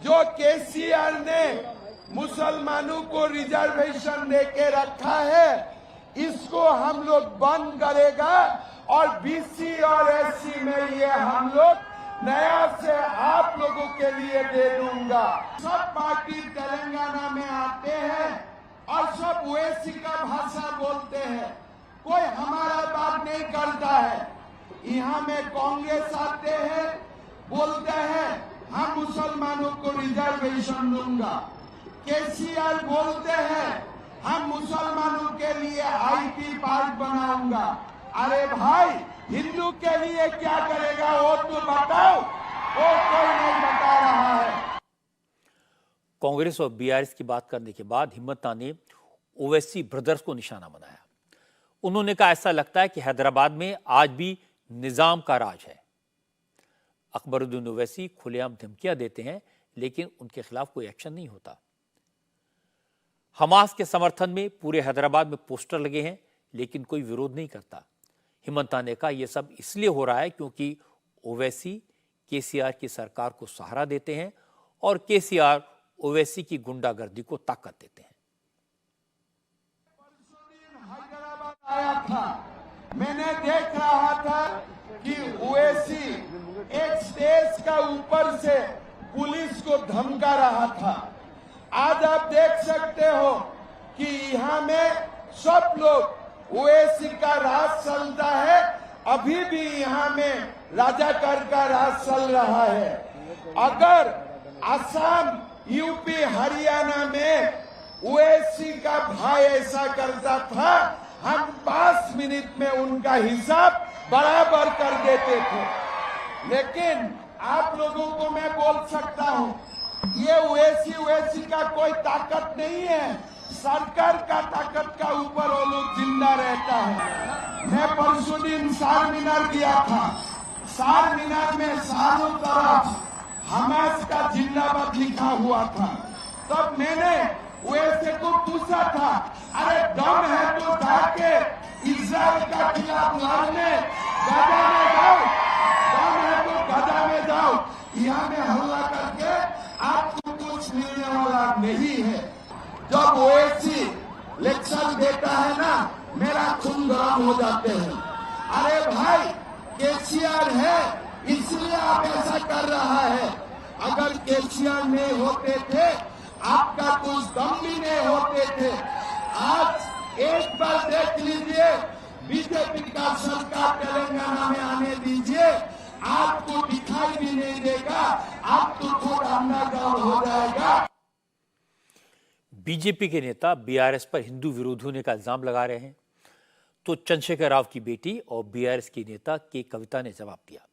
जो केसीआर ने मुसलमानों को रिजर्वेशन देके रखा है, इसको हम लोग बंद करेगा और बीसी और एससी में ये हम लोग नया से आप लोगों के लिए दे दूंगा। सब पार्टी तेलंगाना में आते हैं और सब ओवैसी का भाषा बोलते हैं, कोई हमारा बात नहीं करता है। यहाँ में कांग्रेस आते हैं, बोलते हैं हम मुसलमानों को रिजर्वेशन दूंगा, केसीआर बोलते हैं हम मुसलमानों के लिए आईटी पार्क बनाऊंगा। अरे भाई, हिंदू के लिए क्या करेगा वो तो बताओ, वो कोई नहीं बता रहा है। कांग्रेस और बीआरएस की बात करने के बाद हिमंता ने ओवैसी ब्रदर्स को निशाना बनाया। उन्होंने कहा ऐसा लगता है कि हैदराबाद में आज भी निजाम का राज है। अकबरुद्दीन ओवैसी खुलेआम धमकियां देते हैं, लेकिन उनके खिलाफ कोई एक्शन नहीं होता। हमास के समर्थन में पूरे हैदराबाद में पोस्टर लगे हैं, लेकिन कोई विरोध नहीं करता। हिमंता ने कहा यह सब इसलिए हो रहा है क्योंकि ओवैसी केसीआर की सरकार को सहारा देते हैं और केसीआर ओवैसी की गुंडागर्दी को ताकत देते हैं। हैदराबाद आया था, मैंने देख रहा था कि ओवैसी एक स्टेज का ऊपर से पुलिस को धमका रहा था। आज आप देख सकते हो कि यहाँ में सब लोग ओवैसी का राज चलता है, अभी भी यहाँ में राजाकार का राज चल रहा है। अगर असम, यूपी, हरियाणा में ओवैसी का भाई ऐसा करता था, हम 5 मिनट में उनका हिसाब बराबर कर देते थे। लेकिन आप लोगों को मैं बोल सकता हूँ, ये ओवैसी का कोई ताकत नहीं है, सरकार का ताकत का ऊपर वो लोग जिंदा रहता है। मैं परसों दिन चार मीनार गया था, चार मीनार में चारों तरफ हमास का जिंदाबाद लिखा हुआ था। तब मैंने ओवैसी को पूछा था, अरे दम है तो जाके इस्राइल का खिलाफ लड़ने गाजा में जाओ, दम है तो गाजा में जाओ, यहाँ में हमला करके आपको कुछ मिलने वाला नहीं है। जब ओवैसी लेक्चर देता है ना, मेरा खून गर्म हो जाते हैं। अरे भाई, केसीआर है इसलिए आप ऐसा कर रहा है, अगर केसीआर नहीं होते थे आपका कुछ दम भी नहीं होते थे। आज एक बार देख लीजिए, बीजेपी का सरकार तेलंगाना में आने दीजिए, आपको दिखाई भी नहीं देगा, आपको खुद अंधाधुंध हो जाएगा। बीजेपी के नेता बीआरएस पर हिंदू विरोधी होने का इल्जाम लगा रहे हैं, तो चंद्रशेखर राव की बेटी और बीआरएस की नेता के कविता ने जवाब दिया।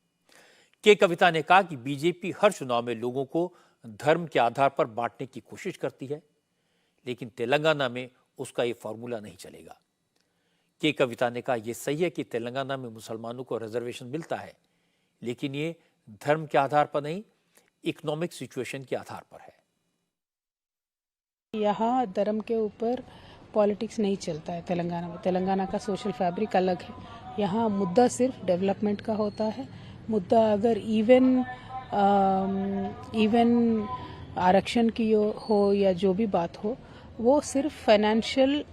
के कविता ने कहा कि बीजेपी हर चुनाव में लोगों को धर्म के आधार पर बांटने की कोशिश करती है, लेकिन तेलंगाना में उसका ये फॉर्मूला नहीं चलेगा। के कविता ने कहा यह सही है कि तेलंगाना में मुसलमानों को रिजर्वेशन मिलता है, लेकिन ये धर्म के आधार पर नहीं, इकोनॉमिक सिचुएशन के आधार पर है। यहाँ धर्म के ऊपर पॉलिटिक्स नहीं चलता है तेलंगाना में। तेलंगाना का सोशल फैब्रिक अलग है। यहाँ मुद्दा सिर्फ डेवलपमेंट का होता है। मुद्दा अगर इवन आरक्षण की हो या जो भी बात हो, वो सिर्फ फाइनेंशियल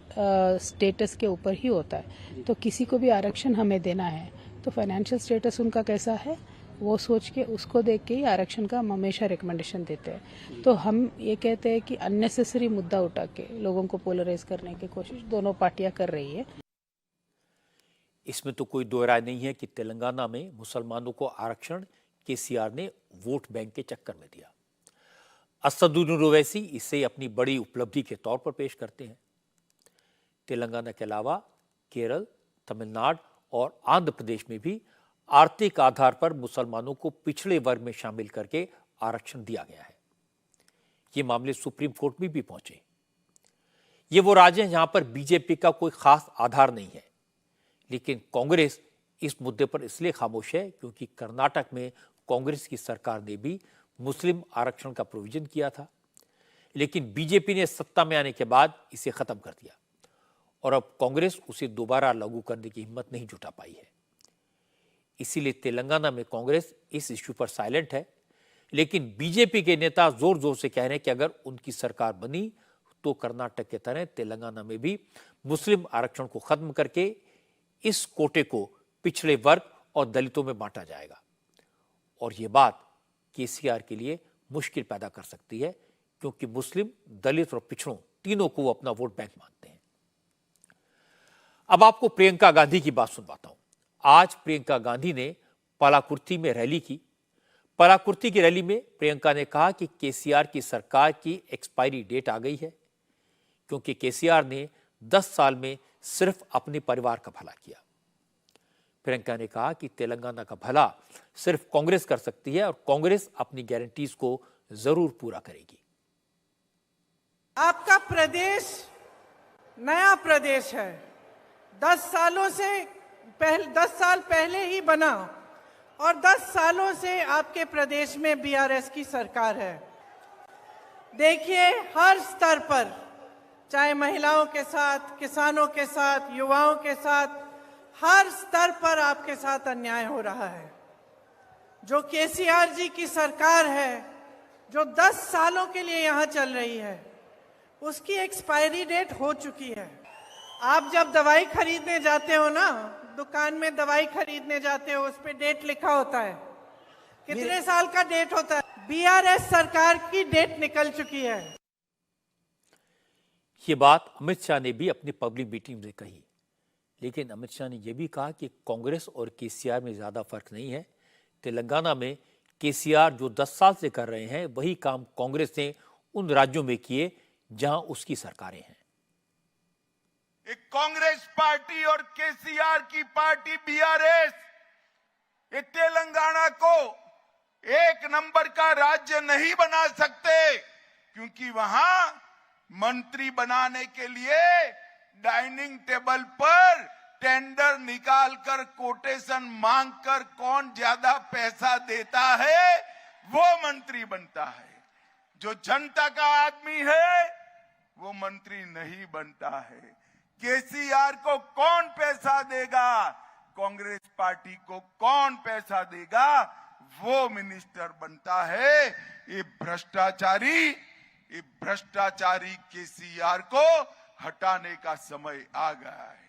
स्टेटस के ऊपर ही होता है। तो किसी को भी आरक्षण हमें देना है तो फाइनेंशियल स्टेटस उनका कैसा है वो सोच के, उसको देख के ही आरक्षण का हम हमेशा रिकमेंडेशन देते हैं। तो हम ये कहते हैं कि अननेसेसरी मुद्दा उठा के लोगों को पोलराइज करने की कोशिश दोनों पार्टियां कर रही है। इसमें तो कोई दो राय नहीं है कि तेलंगाना में मुसलमानों को आरक्षण केसीआर ने वोट बैंक के चक्कर में दिया। असदुद्दीन ओवैसी इसे अपनी बड़ी उपलब्धि के तौर पर पेश करते हैं। तेलंगाना के अलावा केरल, तमिलनाडु और आंध्र प्रदेश में भी आर्थिक आधार पर मुसलमानों को पिछड़े वर्ग में शामिल करके आरक्षण दिया गया है। ये मामले सुप्रीम कोर्ट में भी पहुंचे। ये वो राज्य हैं जहां पर बीजेपी का कोई खास आधार नहीं है, लेकिन कांग्रेस इस मुद्दे पर इसलिए खामोश है क्योंकि कर्नाटक में कांग्रेस की सरकार ने भी मुस्लिम आरक्षण का प्रोविजन किया था, लेकिन बीजेपी ने सत्ता में आने के बाद इसे खत्म कर दिया और अब कांग्रेस उसे दोबारा लागू करने की हिम्मत नहीं जुटा पाई है। इसीलिए तेलंगाना में कांग्रेस इस इश्यू पर साइलेंट है, लेकिन बीजेपी के नेता जोर जोर से कह रहे हैं कि अगर उनकी सरकार बनी तो कर्नाटक के तरह तेलंगाना में भी मुस्लिम आरक्षण को खत्म करके इस कोटे को पिछड़े वर्ग और दलितों में बांटा जाएगा। और यह बात केसीआर के लिए मुश्किल पैदा कर सकती है क्योंकि मुस्लिम, दलित और पिछड़ों तीनों को वो अपना वोट बैंक मानते हैं। अब आपको प्रियंका गांधी की बात सुनवाता हूं। आज प्रियंका गांधी ने पालाकुर्ती में रैली की। पालाकुर्ती की रैली में प्रियंका ने कहा कि केसीआर की सरकार की एक्सपायरी डेट आ गई है क्योंकि केसीआर ने 10 साल में सिर्फ अपने परिवार का भला किया। प्रियंका ने कहा कि तेलंगाना का भला सिर्फ कांग्रेस कर सकती है और कांग्रेस अपनी गारंटीज को जरूर पूरा करेगी। आपका प्रदेश नया प्रदेश है। 10 साल पहले ही बना और 10 सालों से आपके प्रदेश में बीआरएस की सरकार है। देखिए, हर स्तर पर, चाहे महिलाओं के साथ, किसानों के साथ, युवाओं के साथ, हर स्तर पर आपके साथ अन्याय हो रहा है। जो केसीआर जी की सरकार है, जो 10 सालों के लिए यहाँ चल रही है, उसकी एक्सपायरी डेट हो चुकी है। आप जब दवाई खरीदने जाते हो ना, दुकान में दवाई खरीदने जाते हो, उस पे डेट लिखा होता है, कितने साल का डेट होता है। बीआरएस सरकार की डेट निकल चुकी है। ये बात अमित शाह ने भी अपनी पब्लिक मीटिंग में कही, लेकिन अमित शाह ने यह भी कहा कि कांग्रेस और केसीआर में ज्यादा फर्क नहीं है। तेलंगाना में केसीआर जो 10 साल से कर रहे हैं वही काम कांग्रेस ने उन राज्यों में किए जहां उसकी सरकारें हैं। एक कांग्रेस पार्टी और केसीआर की पार्टी बीआरएस ये तेलंगाना को एक नंबर का राज्य नहीं बना सकते क्योंकि वहां मंत्री बनाने के लिए डाइनिंग टेबल पर टेंडर निकालकर कोटेशन मांगकर कौन ज्यादा पैसा देता है वो मंत्री बनता है। जो जनता का आदमी है वो मंत्री नहीं बनता है। केसीआर को कौन पैसा देगा, कांग्रेस पार्टी को कौन पैसा देगा, वो मिनिस्टर बनता है। ये भ्रष्टाचारी केसीआर को हटाने का समय आ गया है।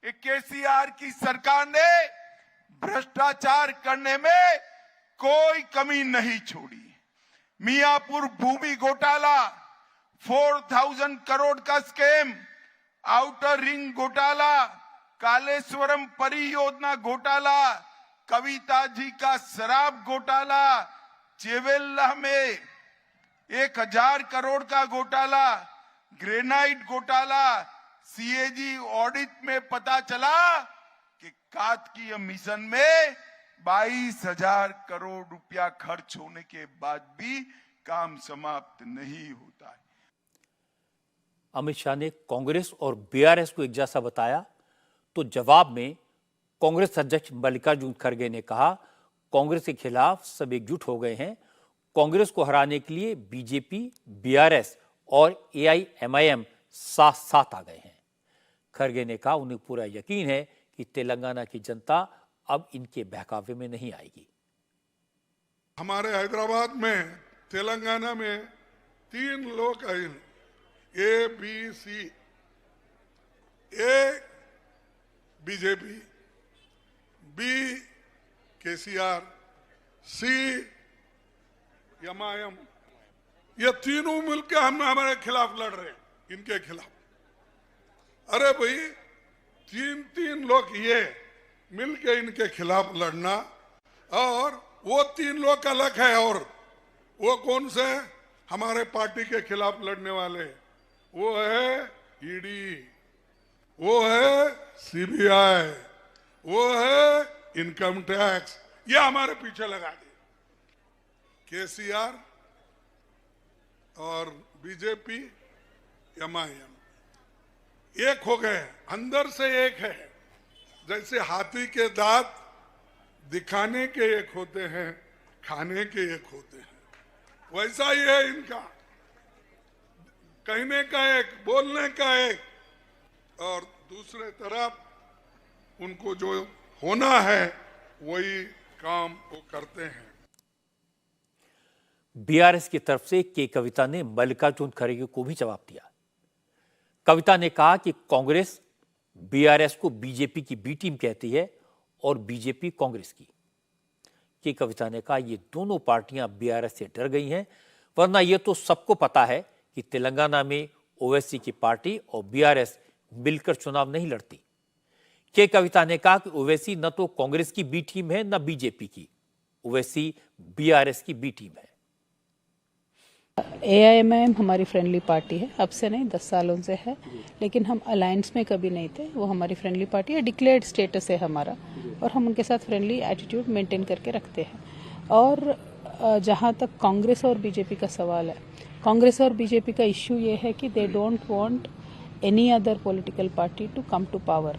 ये केसीआर की सरकार ने भ्रष्टाचार करने में कोई कमी नहीं छोड़ी। मियापुर भूमि घोटाला, 4000 करोड़ का स्कैम, आउटर रिंग घोटाला, कालेश्वरम परियोजना घोटाला, कविता जी का शराब घोटाला, चेवेल्ला में 1000 करोड़ का घोटाला, ग्रेनाइट घोटाला, सीएजी ऑडिट में पता चला कि कार्तिकीय मिशन में 22,000 करोड़ रुपया खर्च होने के बाद भी काम समाप्त नहीं होता है। अमित शाह ने कांग्रेस और बीआरएस को एक जैसा बताया तो जवाब में कांग्रेस अध्यक्ष मल्लिकार्जुन खड़गे ने कहा, कांग्रेस के खिलाफ सब एकजुट हो गए हैं। कांग्रेस को हराने के लिए बीजेपी, बीआरएस और एआईएमआईएम साथ साथ आ गए हैं। खड़गे ने कहा, उन्हें पूरा यकीन है कि तेलंगाना की जनता अब इनके बहकावे में नहीं आएगी। हमारे हैदराबाद में, तेलंगाना में 3 लोग आए, A B C. A BJP, B KCR, C MIM. ये तीनों मिलकर हम हमारे खिलाफ लड़ रहे हैं, इनके खिलाफ। अरे भाई, 3 लोग ये मिलके इनके खिलाफ लड़ना, और वो 3 लोग अलग है। और वो कौन से? हमारे पार्टी के खिलाफ लड़ने वाले, वो है ईडी, वो है सीबीआई, वो है इनकम टैक्स। ये हमारे पीछे लगा दिए। केसीआर और बीजेपी, एमआईएम एक हो गए, अंदर से एक है। जैसे हाथी के दांत दिखाने के एक होते हैं, खाने के एक होते हैं, वैसा ही है इनका। कहने का एक, बोलने का एक, और दूसरे तरफ उनको जो होना है वही काम वो करते हैं। बीआरएस की तरफ से के कविता ने मल्लिकार्जुन खड़गे को भी जवाब दिया। कविता ने कहा कि कांग्रेस बीआरएस को बीजेपी की बी टीम कहती है और बीजेपी कांग्रेस की। के कविता ने कहा, ये दोनों पार्टियां बीआरएस से डर गई हैं, वरना यह तो सबको पता है कि तेलंगाना में ओवैसी की पार्टी और बीआरएस मिलकर चुनाव नहीं लड़ती। के कविता ने कहा कि ओवैसी न तो कांग्रेस की बी टीम है न बीजेपी की, ओवैसी बीआरएस की बी टीम है। एआईएमआईएम हमारी फ्रेंडली पार्टी है, अब से नहीं 10 सालों से है, लेकिन हम अलायंस में कभी नहीं थे। वो हमारी फ्रेंडली पार्टी है, डिक्लेयर्ड स्टेटस है हमारा, और हम उनके साथ फ्रेंडली एटीट्यूड मेंटेन करके रखते हैं। और जहाँ तक कांग्रेस और बीजेपी का सवाल है, कांग्रेस और बीजेपी का इश्यू ये है कि they don't want any other political party to come to power.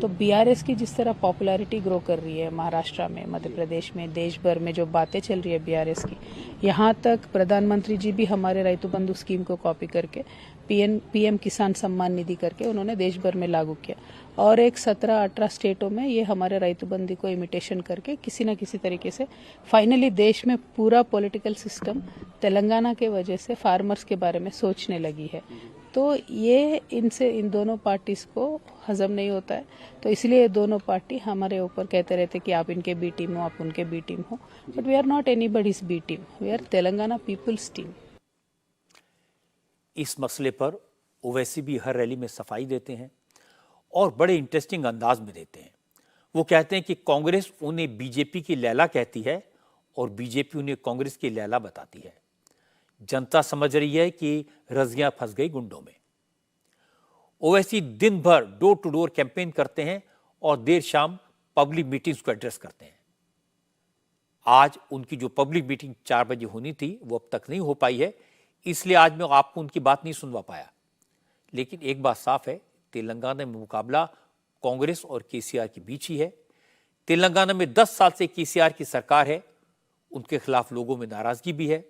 तो बीआरएस की जिस तरह पॉपुलैरिटी ग्रो कर रही है महाराष्ट्र में, मध्य प्रदेश में, देश भर में जो बातें चल रही है बीआरएस की, यहाँ तक प्रधानमंत्री जी भी हमारे रैतु बंधु स्कीम को कॉपी करके पीएम किसान सम्मान निधि करके उन्होंने देश भर में लागू किया। और एक 17-18 स्टेटों में ये हमारे रैतु बंधु को इमिटेशन करके किसी न किसी तरीके से फाइनली देश में पूरा पॉलिटिकल सिस्टम तेलंगाना के वजह से फार्मर्स के बारे में सोचने लगी है। तो ये इन दोनों पार्टीज को हजम नहीं होता है, तो इसलिए ये दोनों पार्टी हमारे ऊपर कहते रहते कि आप इनके बी टीम हो, आप उनके बी टीम हो। But we are not anybody's B team, we are Telangana people's team. इस मसले पर ओवैसी भी हर रैली में सफाई देते हैं और बड़े इंटरेस्टिंग अंदाज में देते हैं। वो कहते हैं कि कांग्रेस उन्हें बीजेपी की लैला कहती है और बीजेपी उन्हें कांग्रेस की लैला बताती है। जनता समझ रही है कि रजियां फंस गई गुंडों में। ओवैसी दिन भर डोर टू डोर कैंपेन करते हैं और देर शाम पब्लिक मीटिंग्स को एड्रेस करते हैं। आज उनकी जो पब्लिक मीटिंग 4 बजे होनी थी वो अब तक नहीं हो पाई है, इसलिए आज मैं आपको उनकी बात नहीं सुनवा पाया। लेकिन एक बात साफ है, तेलंगाना में मुकाबला कांग्रेस और केसीआर के बीच ही है। तेलंगाना में 10 साल से केसीआर की सरकार है, उनके खिलाफ लोगों में नाराजगी भी है।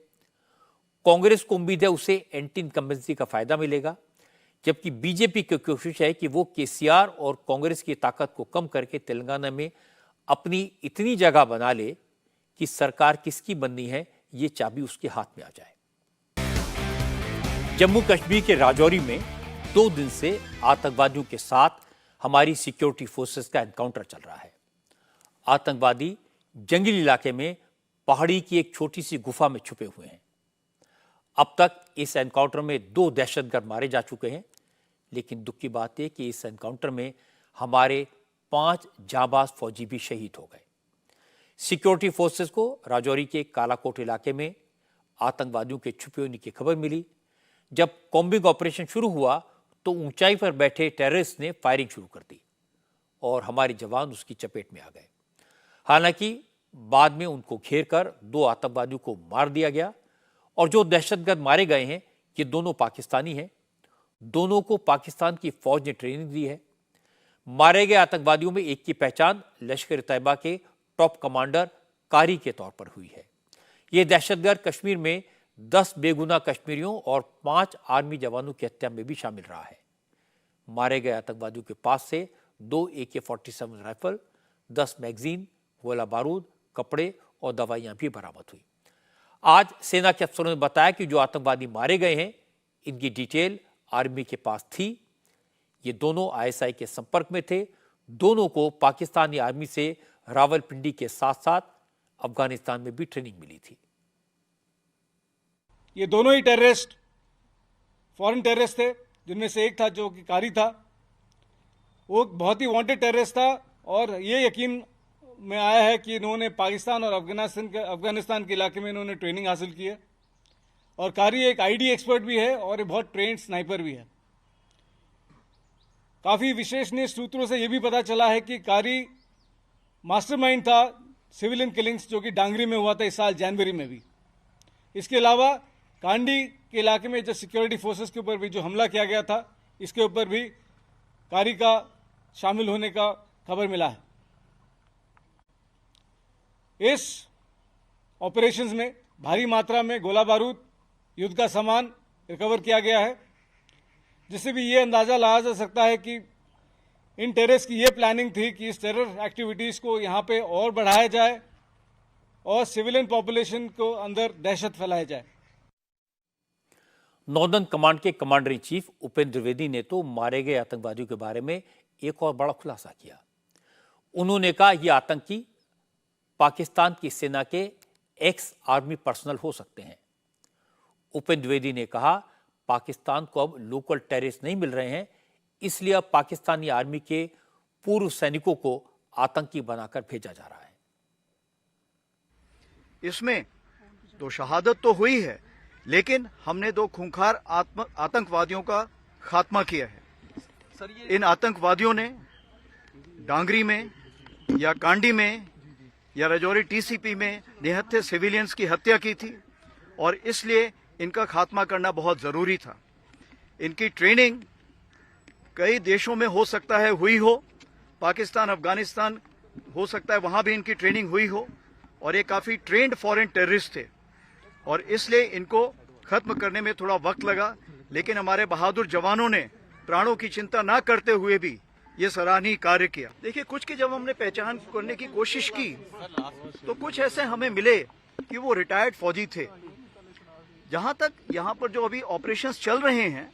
कांग्रेस को उम्मीद है उसे एंटी इनकम्बेंसी का फायदा मिलेगा, जबकि बीजेपी की कोशिश है कि वो केसीआर और कांग्रेस की ताकत को कम करके तेलंगाना में अपनी इतनी जगह बना ले कि सरकार किसकी बननी है ये चाबी उसके हाथ में आ जाए। जम्मू कश्मीर के राजौरी में 2 दिन से आतंकवादियों के साथ हमारी सिक्योरिटी फोर्सेस का एनकाउंटर चल रहा है। आतंकवादी जंगली इलाके में पहाड़ी की एक छोटी सी गुफा में छुपे हुए हैं। अब तक इस एनकाउंटर में 2 दहशतगर्द मारे जा चुके हैं, लेकिन दुख की बात है कि इस एनकाउंटर में हमारे 5 जांबाज फौजी भी शहीद हो गए। सिक्योरिटी फोर्सेस को राजौरी के कालाकोट इलाके में आतंकवादियों के छुपे होने की खबर मिली। जब कॉम्बिंग ऑपरेशन शुरू हुआ तो ऊंचाई पर बैठे टेररिस्ट ने फायरिंग शुरू कर दी और हमारे जवान उसकी चपेट में आ गए। हालांकि बाद में उनको घेर कर 2 आतंकवादियों को मार दिया गया और जो दहशतगर्द मारे गए हैं ये दोनों पाकिस्तानी हैं। दोनों को पाकिस्तान की फौज ने ट्रेनिंग दी है। मारे गए आतंकवादियों में एक की पहचान लश्कर-ए-तैयबा के टॉप कमांडर कारी के तौर पर हुई है। ये दहशतगर्द कश्मीर में 10 बेगुनाह कश्मीरियों और 5 आर्मी जवानों की हत्या में भी शामिल रहा है। मारे गए आतंकवादियों के पास से 2 AK-47 राइफल, 10 मैगजीन, गोला बारूद, कपड़े और दवाइयां भी बरामद हुई। आज सेना के अफसरों ने बताया कि जो आतंकवादी मारे गए हैं इनकी डिटेल आर्मी के पास थी। ये दोनों ISI के संपर्क में थे। दोनों को पाकिस्तानी आर्मी से रावलपिंडी के साथ साथ अफगानिस्तान में भी ट्रेनिंग मिली थी। ये दोनों ही टेररिस्ट फॉरेन टेररिस्ट थे, जिनमें से एक था जो कि कारी था। वो बहुत ही वांटेड टेररिस्ट था और ये यकीन में आया है कि इन्होंने पाकिस्तान और अफगानिस्तान के इलाके में इन्होंने ट्रेनिंग हासिल की है। और कारी एक ID एक्सपर्ट भी है और एक बहुत ट्रेंड स्नाइपर भी है। काफ़ी विश्वसनीय सूत्रों से यह भी पता चला है कि कारी मास्टरमाइंड था सिविलियन किलिंग्स जो कि डांगरी में हुआ था इस साल जनवरी में भी। इसके अलावा कांडी के इलाके में जो सिक्योरिटी फोर्सेस के ऊपर भी जो हमला किया गया था, इसके ऊपर भी कारी का शामिल होने का खबर मिला है। इस ऑपरेशंस में भारी मात्रा में गोला बारूद, युद्ध का सामान रिकवर किया गया है, जिससे भी ये अंदाजा लगाया जा सकता है कि इन टेररिस्ट की ये प्लानिंग थी कि इस टेरर एक्टिविटीज को यहाँ पे और बढ़ाया जाए और सिविलियन पॉपुलेशन को अंदर दहशत फैलाया जाए। नॉर्दर्न कमांड के commander in chief Upendra Dwivedi ने तो मारे गए आतंकवादियों के बारे में एक और बड़ा खुलासा किया। उन्होंने कहा ये आतंकी पाकिस्तान की सेना के एक्स आर्मी पर्सनल हो सकते हैं। उपेंद्र द्विवेदी ने कहा पाकिस्तान को अब लोकल टेररिस्ट नहीं मिल रहे हैं, इसलिए अब पाकिस्तानी आर्मी के पूर्व सैनिकों को आतंकी बनाकर भेजा जा रहा है। इसमें तो शहादत तो हुई है, लेकिन हमने 2 खूंखार आतंकवादियों का खात्मा किया है। इन आतंकवादियों ने डांगरी में या कांडी में या राजौरी TCP में निहत्थे सिविलियंस की हत्या की थी और इसलिए इनका खात्मा करना बहुत जरूरी था। इनकी ट्रेनिंग कई देशों में हो सकता है हुई हो, पाकिस्तान, अफगानिस्तान हो सकता है वहां भी इनकी ट्रेनिंग हुई हो और ये काफी ट्रेंड फॉरेन टेररिस्ट थे और इसलिए इनको खत्म करने में थोड़ा वक्त लगा, लेकिन हमारे बहादुर जवानों ने प्राणों की चिंता ना करते हुए भी ये सराहनीय कार्य किया। देखिए, कुछ की जब हमने पहचान करने की कोशिश की तो कुछ ऐसे हमें मिले कि वो रिटायर्ड फौजी थे। जहां तक यहाँ पर जो अभी ऑपरेशंस चल रहे हैं,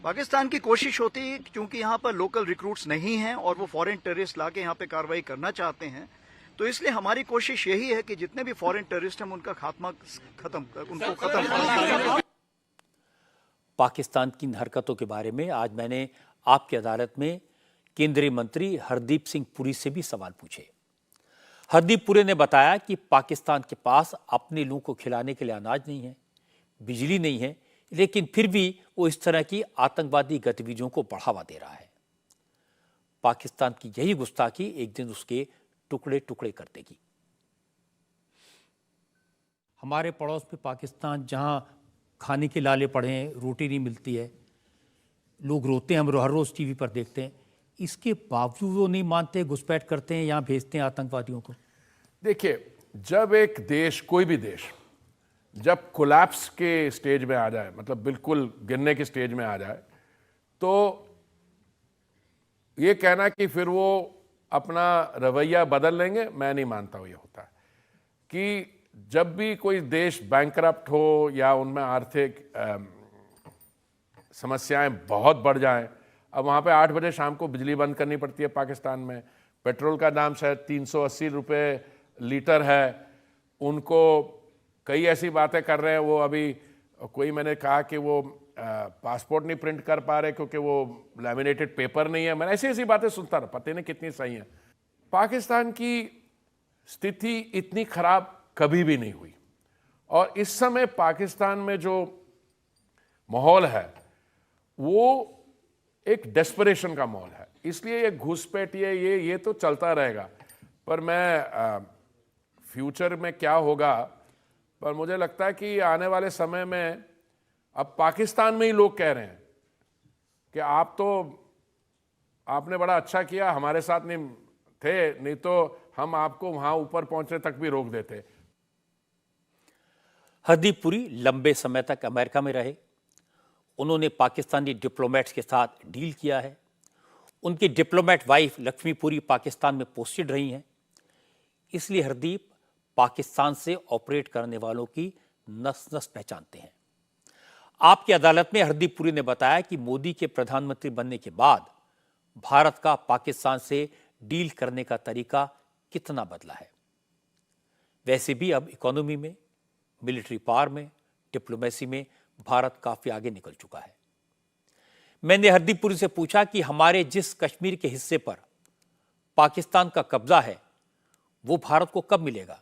पाकिस्तान की कोशिश होती है क्योंकि यहाँ पर लोकल रिक्रूट्स नहीं हैं और वो फॉरेन टेररिस्ट लाके यहाँ पे कार्रवाई करना चाहते हैं, तो इसलिए हमारी कोशिश यही है कि जितने भी फॉरेन टेररिस्ट हैं उनका खात्मा उनको खत्म। पाकिस्तान की इन हरकतों के बारे में आज मैंने आपकी अदालत में केंद्रीय मंत्री हरदीप सिंह पुरी से भी सवाल पूछे। हरदीप पुरी ने बताया कि पाकिस्तान के पास अपने लोगों को खिलाने के लिए अनाज नहीं है, बिजली नहीं है, लेकिन फिर भी वो इस तरह की आतंकवादी गतिविधियों को बढ़ावा दे रहा है। पाकिस्तान की यही गुस्ताखी एक दिन उसके टुकड़े टुकड़े कर देगी। हमारे पड़ोस में पाकिस्तान, जहां खाने के लाले पड़े हैं, रोटी नहीं मिलती है, लोग रोते हैं, हम हर रोज टीवी पर देखते हैं, इसके बावजूद वो नहीं मानते, घुसपैठ करते हैं, यहां भेजते हैं आतंकवादियों को। देखिए, जब एक देश, कोई भी देश जब कोलैप्स के स्टेज में आ जाए, मतलब बिल्कुल गिरने के स्टेज में आ जाए, तो ये कहना कि फिर वो अपना रवैया बदल लेंगे, मैं नहीं मानता हूं ये होता है। कि जब भी कोई देश बैंकरप्ट हो या उनमें आर्थिक समस्याएं बहुत बढ़ जाएं, अब वहाँ पे 8 बजे शाम को बिजली बंद करनी पड़ती है पाकिस्तान में, पेट्रोल का दाम शायद 380 रुपये लीटर है, उनको कई ऐसी बातें कर रहे हैं। वो अभी कोई, मैंने कहा कि वो पासपोर्ट नहीं प्रिंट कर पा रहे क्योंकि वो लैमिनेटेड पेपर नहीं है। मैंने ऐसी ऐसी बातें सुनता रहा, पता नहीं कितनी सही है। पाकिस्तान की स्थिति इतनी खराब कभी भी नहीं हुई और इस समय पाकिस्तान में जो माहौल है वो एक डेस्परेशन का माहौल है, इसलिए ये घुसपैठ ये तो चलता रहेगा। पर मैं फ्यूचर में क्या होगा, पर मुझे लगता है कि आने वाले समय में अब पाकिस्तान में ही लोग कह रहे हैं कि आपने बड़ा अच्छा किया, हमारे साथ नहीं थे, नहीं तो हम आपको वहां ऊपर पहुंचने तक भी रोक देते। हरदीप पुरी लंबे समय तक अमेरिका में रहे। उन्होंने पाकिस्तानी डिप्लोमेट्स के साथ डील किया है। उनकी डिप्लोमेट वाइफ लक्ष्मी पुरी पाकिस्तान में पोस्टेड रही हैं। इसलिए हरदीप पाकिस्तान से ऑपरेट करने वालों की नस नस पहचानते हैं। आपकी अदालत में हरदीप पुरी ने बताया कि मोदी के प्रधानमंत्री बनने के बाद भारत का पाकिस्तान से डील करने का तरीका कितना बदला है। वैसे भी अब इकोनॉमी में, मिलिट्री पावर में, डिप्लोमेसी में भारत काफी आगे निकल चुका है। मैंने हरदीप पुरी से पूछा कि हमारे जिस कश्मीर के हिस्से पर पाकिस्तान का कब्जा है वो भारत को कब मिलेगा।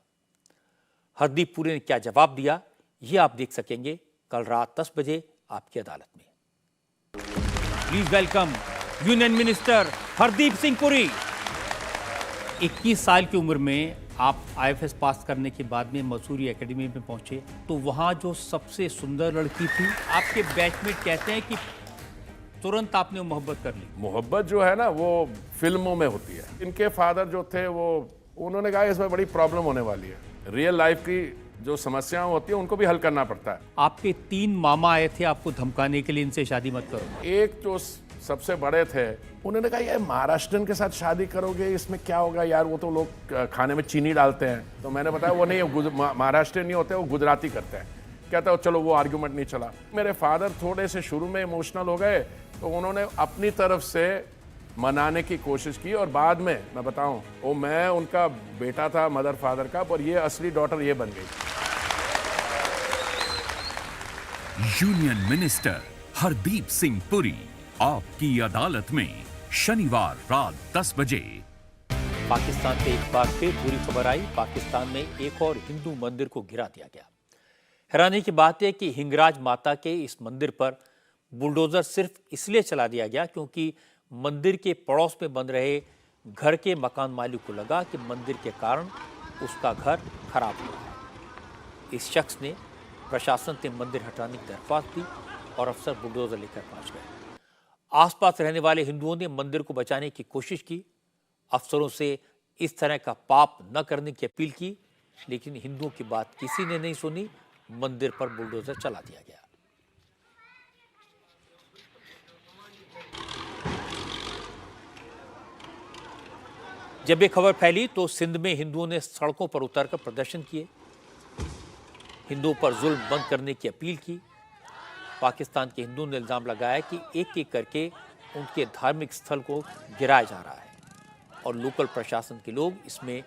हरदीप पुरी ने क्या जवाब दिया, यह आप देख सकेंगे कल रात 10 बजे आपकी अदालत में। Please welcome union minister Hardeep Singh Puri. 21 साल की उम्र में आप IFS पास करने के बाद में मसूरी एकेडमी में पहुंचे, तो वहां जो सबसे सुंदर लड़की थी, आपके बैचमेट कहते हैं कि तुरंत आपने मोहब्बत कर ली। मोहब्बत जो है ना वो फिल्मों में होती है। इनके फादर जो थे उन्होंने कहा इसमें बड़ी प्रॉब्लम होने वाली है, रियल लाइफ की जो समस्याएं होती है उनको भी हल करना पड़ता है। आपके 3 मामा आए थे आपको धमकाने के लिए, इनसे शादी मत करो। एक जो सबसे बड़े थे उन्होंने कहा यार महाराष्ट्रन के साथ शादी करोगे, इसमें क्या होगा यार, वो तो लोग खाने में चीनी डालते हैं। तो मैंने बताया वो नहीं, महाराष्ट्र नहीं होते, वो गुजराती करते हैं। कहता है चलो वो आर्ग्यूमेंट नहीं चला। मेरे फादर थोड़े से शुरू में इमोशनल हो गए, तो उन्होंने अपनी तरफ से मनाने की कोशिश की, और बाद में मैं बताऊं वो मैं उनका बेटा था मदर फादर का, पर ये असली डॉटर ये बन गई। यूनियन मिनिस्टर हरदीप सिंह पुरी आपकी अदालत में शनिवार रात 10 बजे। पाकिस्तान से एक बार फिर बुरी खबर आई। पाकिस्तान में एक और हिंदू मंदिर को गिरा दिया गया। हैरानी की बात है कि हिंगराज माता के इस मंदिर पर बुलडोजर सिर्फ इसलिए चला दिया गया क्योंकि मंदिर के पड़ोस में बन रहे घर के मकान मालिक को लगा कि मंदिर के कारण उसका घर खराब हुआ है। इस शख्स ने प्रशासन से मंदिर हटाने की दरख्वास्त दी और अफसर बुलडोजर लेकर पहुंच गए। आसपास रहने वाले हिंदुओं ने मंदिर को बचाने की कोशिश की, अफसरों से इस तरह का पाप न करने की अपील की, लेकिन हिंदुओं की बात किसी ने नहीं सुनी। मंदिर पर बुलडोजर चला दिया गया। जब ये खबर फैली तो सिंध में हिंदुओं ने सड़कों पर उतरकर प्रदर्शन किए, हिंदुओं पर जुल्म बंद करने की अपील की। पाकिस्तान के हिंदुओं ने इल्जाम लगाया कि एक एक करके उनके धार्मिक स्थल को गिराया जा रहा है और लोकल प्रशासन के लोग इसमें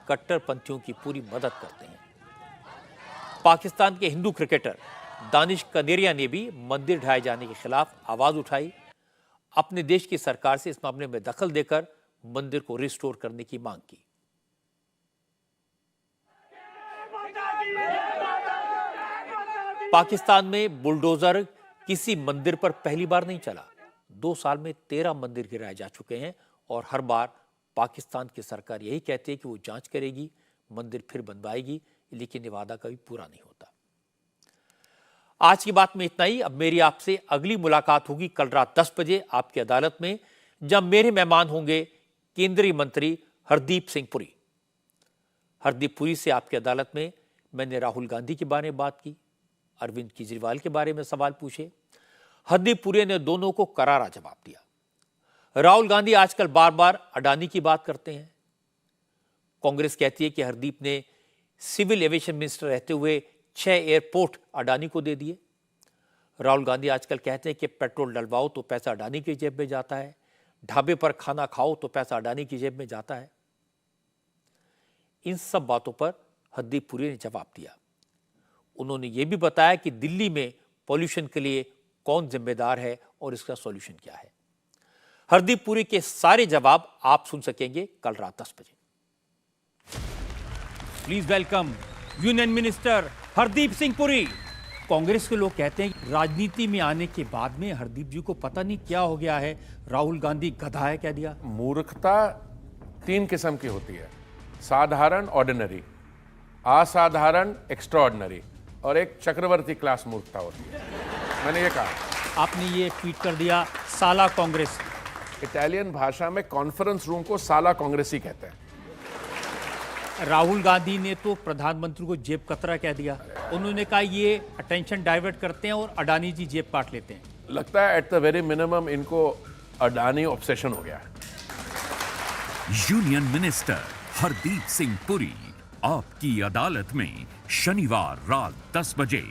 कट्टरपंथियों की पूरी मदद करते हैं। पाकिस्तान के हिंदू क्रिकेटर दानिश कनेरिया ने भी मंदिर ढाए जाने के खिलाफ आवाज उठाई, अपने देश की सरकार से इस मामले में दखल देकर मंदिर को रिस्टोर करने की मांग की। पाकिस्तान में बुलडोजर किसी मंदिर पर पहली बार नहीं चला। 2 साल में 13 मंदिर गिराए जा चुके हैं और हर बार पाकिस्तान की सरकार यही कहती है कि वो जांच करेगी, मंदिर फिर बनवाएगी, लेकिन ये वादा कभी पूरा नहीं होता। आज की बात में इतना ही। अब मेरी आपसे अगली मुलाकात होगी कल रात 10 बजे आपकी अदालत में, जब मेरे मेहमान होंगे केंद्रीय मंत्री हरदीप सिंह पुरी। हरदीप पुरी से आपकी अदालत में मैंने राहुल गांधी के बारे में बात की, अरविंद केजरीवाल के बारे में सवाल पूछे। हरदीप पुरी ने दोनों को करारा जवाब दिया। राहुल गांधी आजकल बार बार अडानी की बात करते हैं। कांग्रेस कहती है कि हरदीप ने सिविल एविएशन मिनिस्टर रहते हुए 6 एयरपोर्ट अडानी को दे दिए। राहुल गांधी आजकल कहते हैं कि पेट्रोल डलवाओ तो पैसा अडानी की जेब में जाता है, ढाबे पर खाना खाओ तो पैसा अडानी की जेब में जाता है। इन सब बातों पर हरदीप पुरी ने जवाब दिया। उन्होंने ये भी बताया कि दिल्ली में पॉल्यूशन के लिए कौन जिम्मेदार है और इसका सॉल्यूशन क्या है। हरदीप पुरी के सारे जवाब आप सुन सकेंगे कल रात 10 बजे। Please welcome union minister Hardeep Singh Puri. Congress के लोग कहते हैं कि राजनीति में आने के बाद में हरदीप जी को पता नहीं क्या हो गया है, राहुल गांधी गधा है कह दिया। मूर्खता 3 किस्म की होती है, साधारण ऑर्डिनरी, असाधारण एक्स्ट्राऑर्डिनरी, और एक चक्रवर्ती क्लास मूर्खता होती है। मैंने ये कहा। आपने ये ट्वीट कर दिया साला कांग्रेस। इटालियन भाषा में कॉन्फ्रेंस रूम को साला कांग्रेसी कहते हैं। राहुल गांधी ने तो प्रधानमंत्री को जेब कतरा कह दिया। उन्होंने कहा ये अटेंशन डाइवर्ट करते हैं और अडानी जी जेब काट लेते हैं। लगता है एट द वेरी मिनिमम इनको अडानी ऑब्सेशन हो गया है। यूनियन मिनिस्टर हरदीप सिंह पुरी आपकी अदालत में शनिवार रात 10 बजे।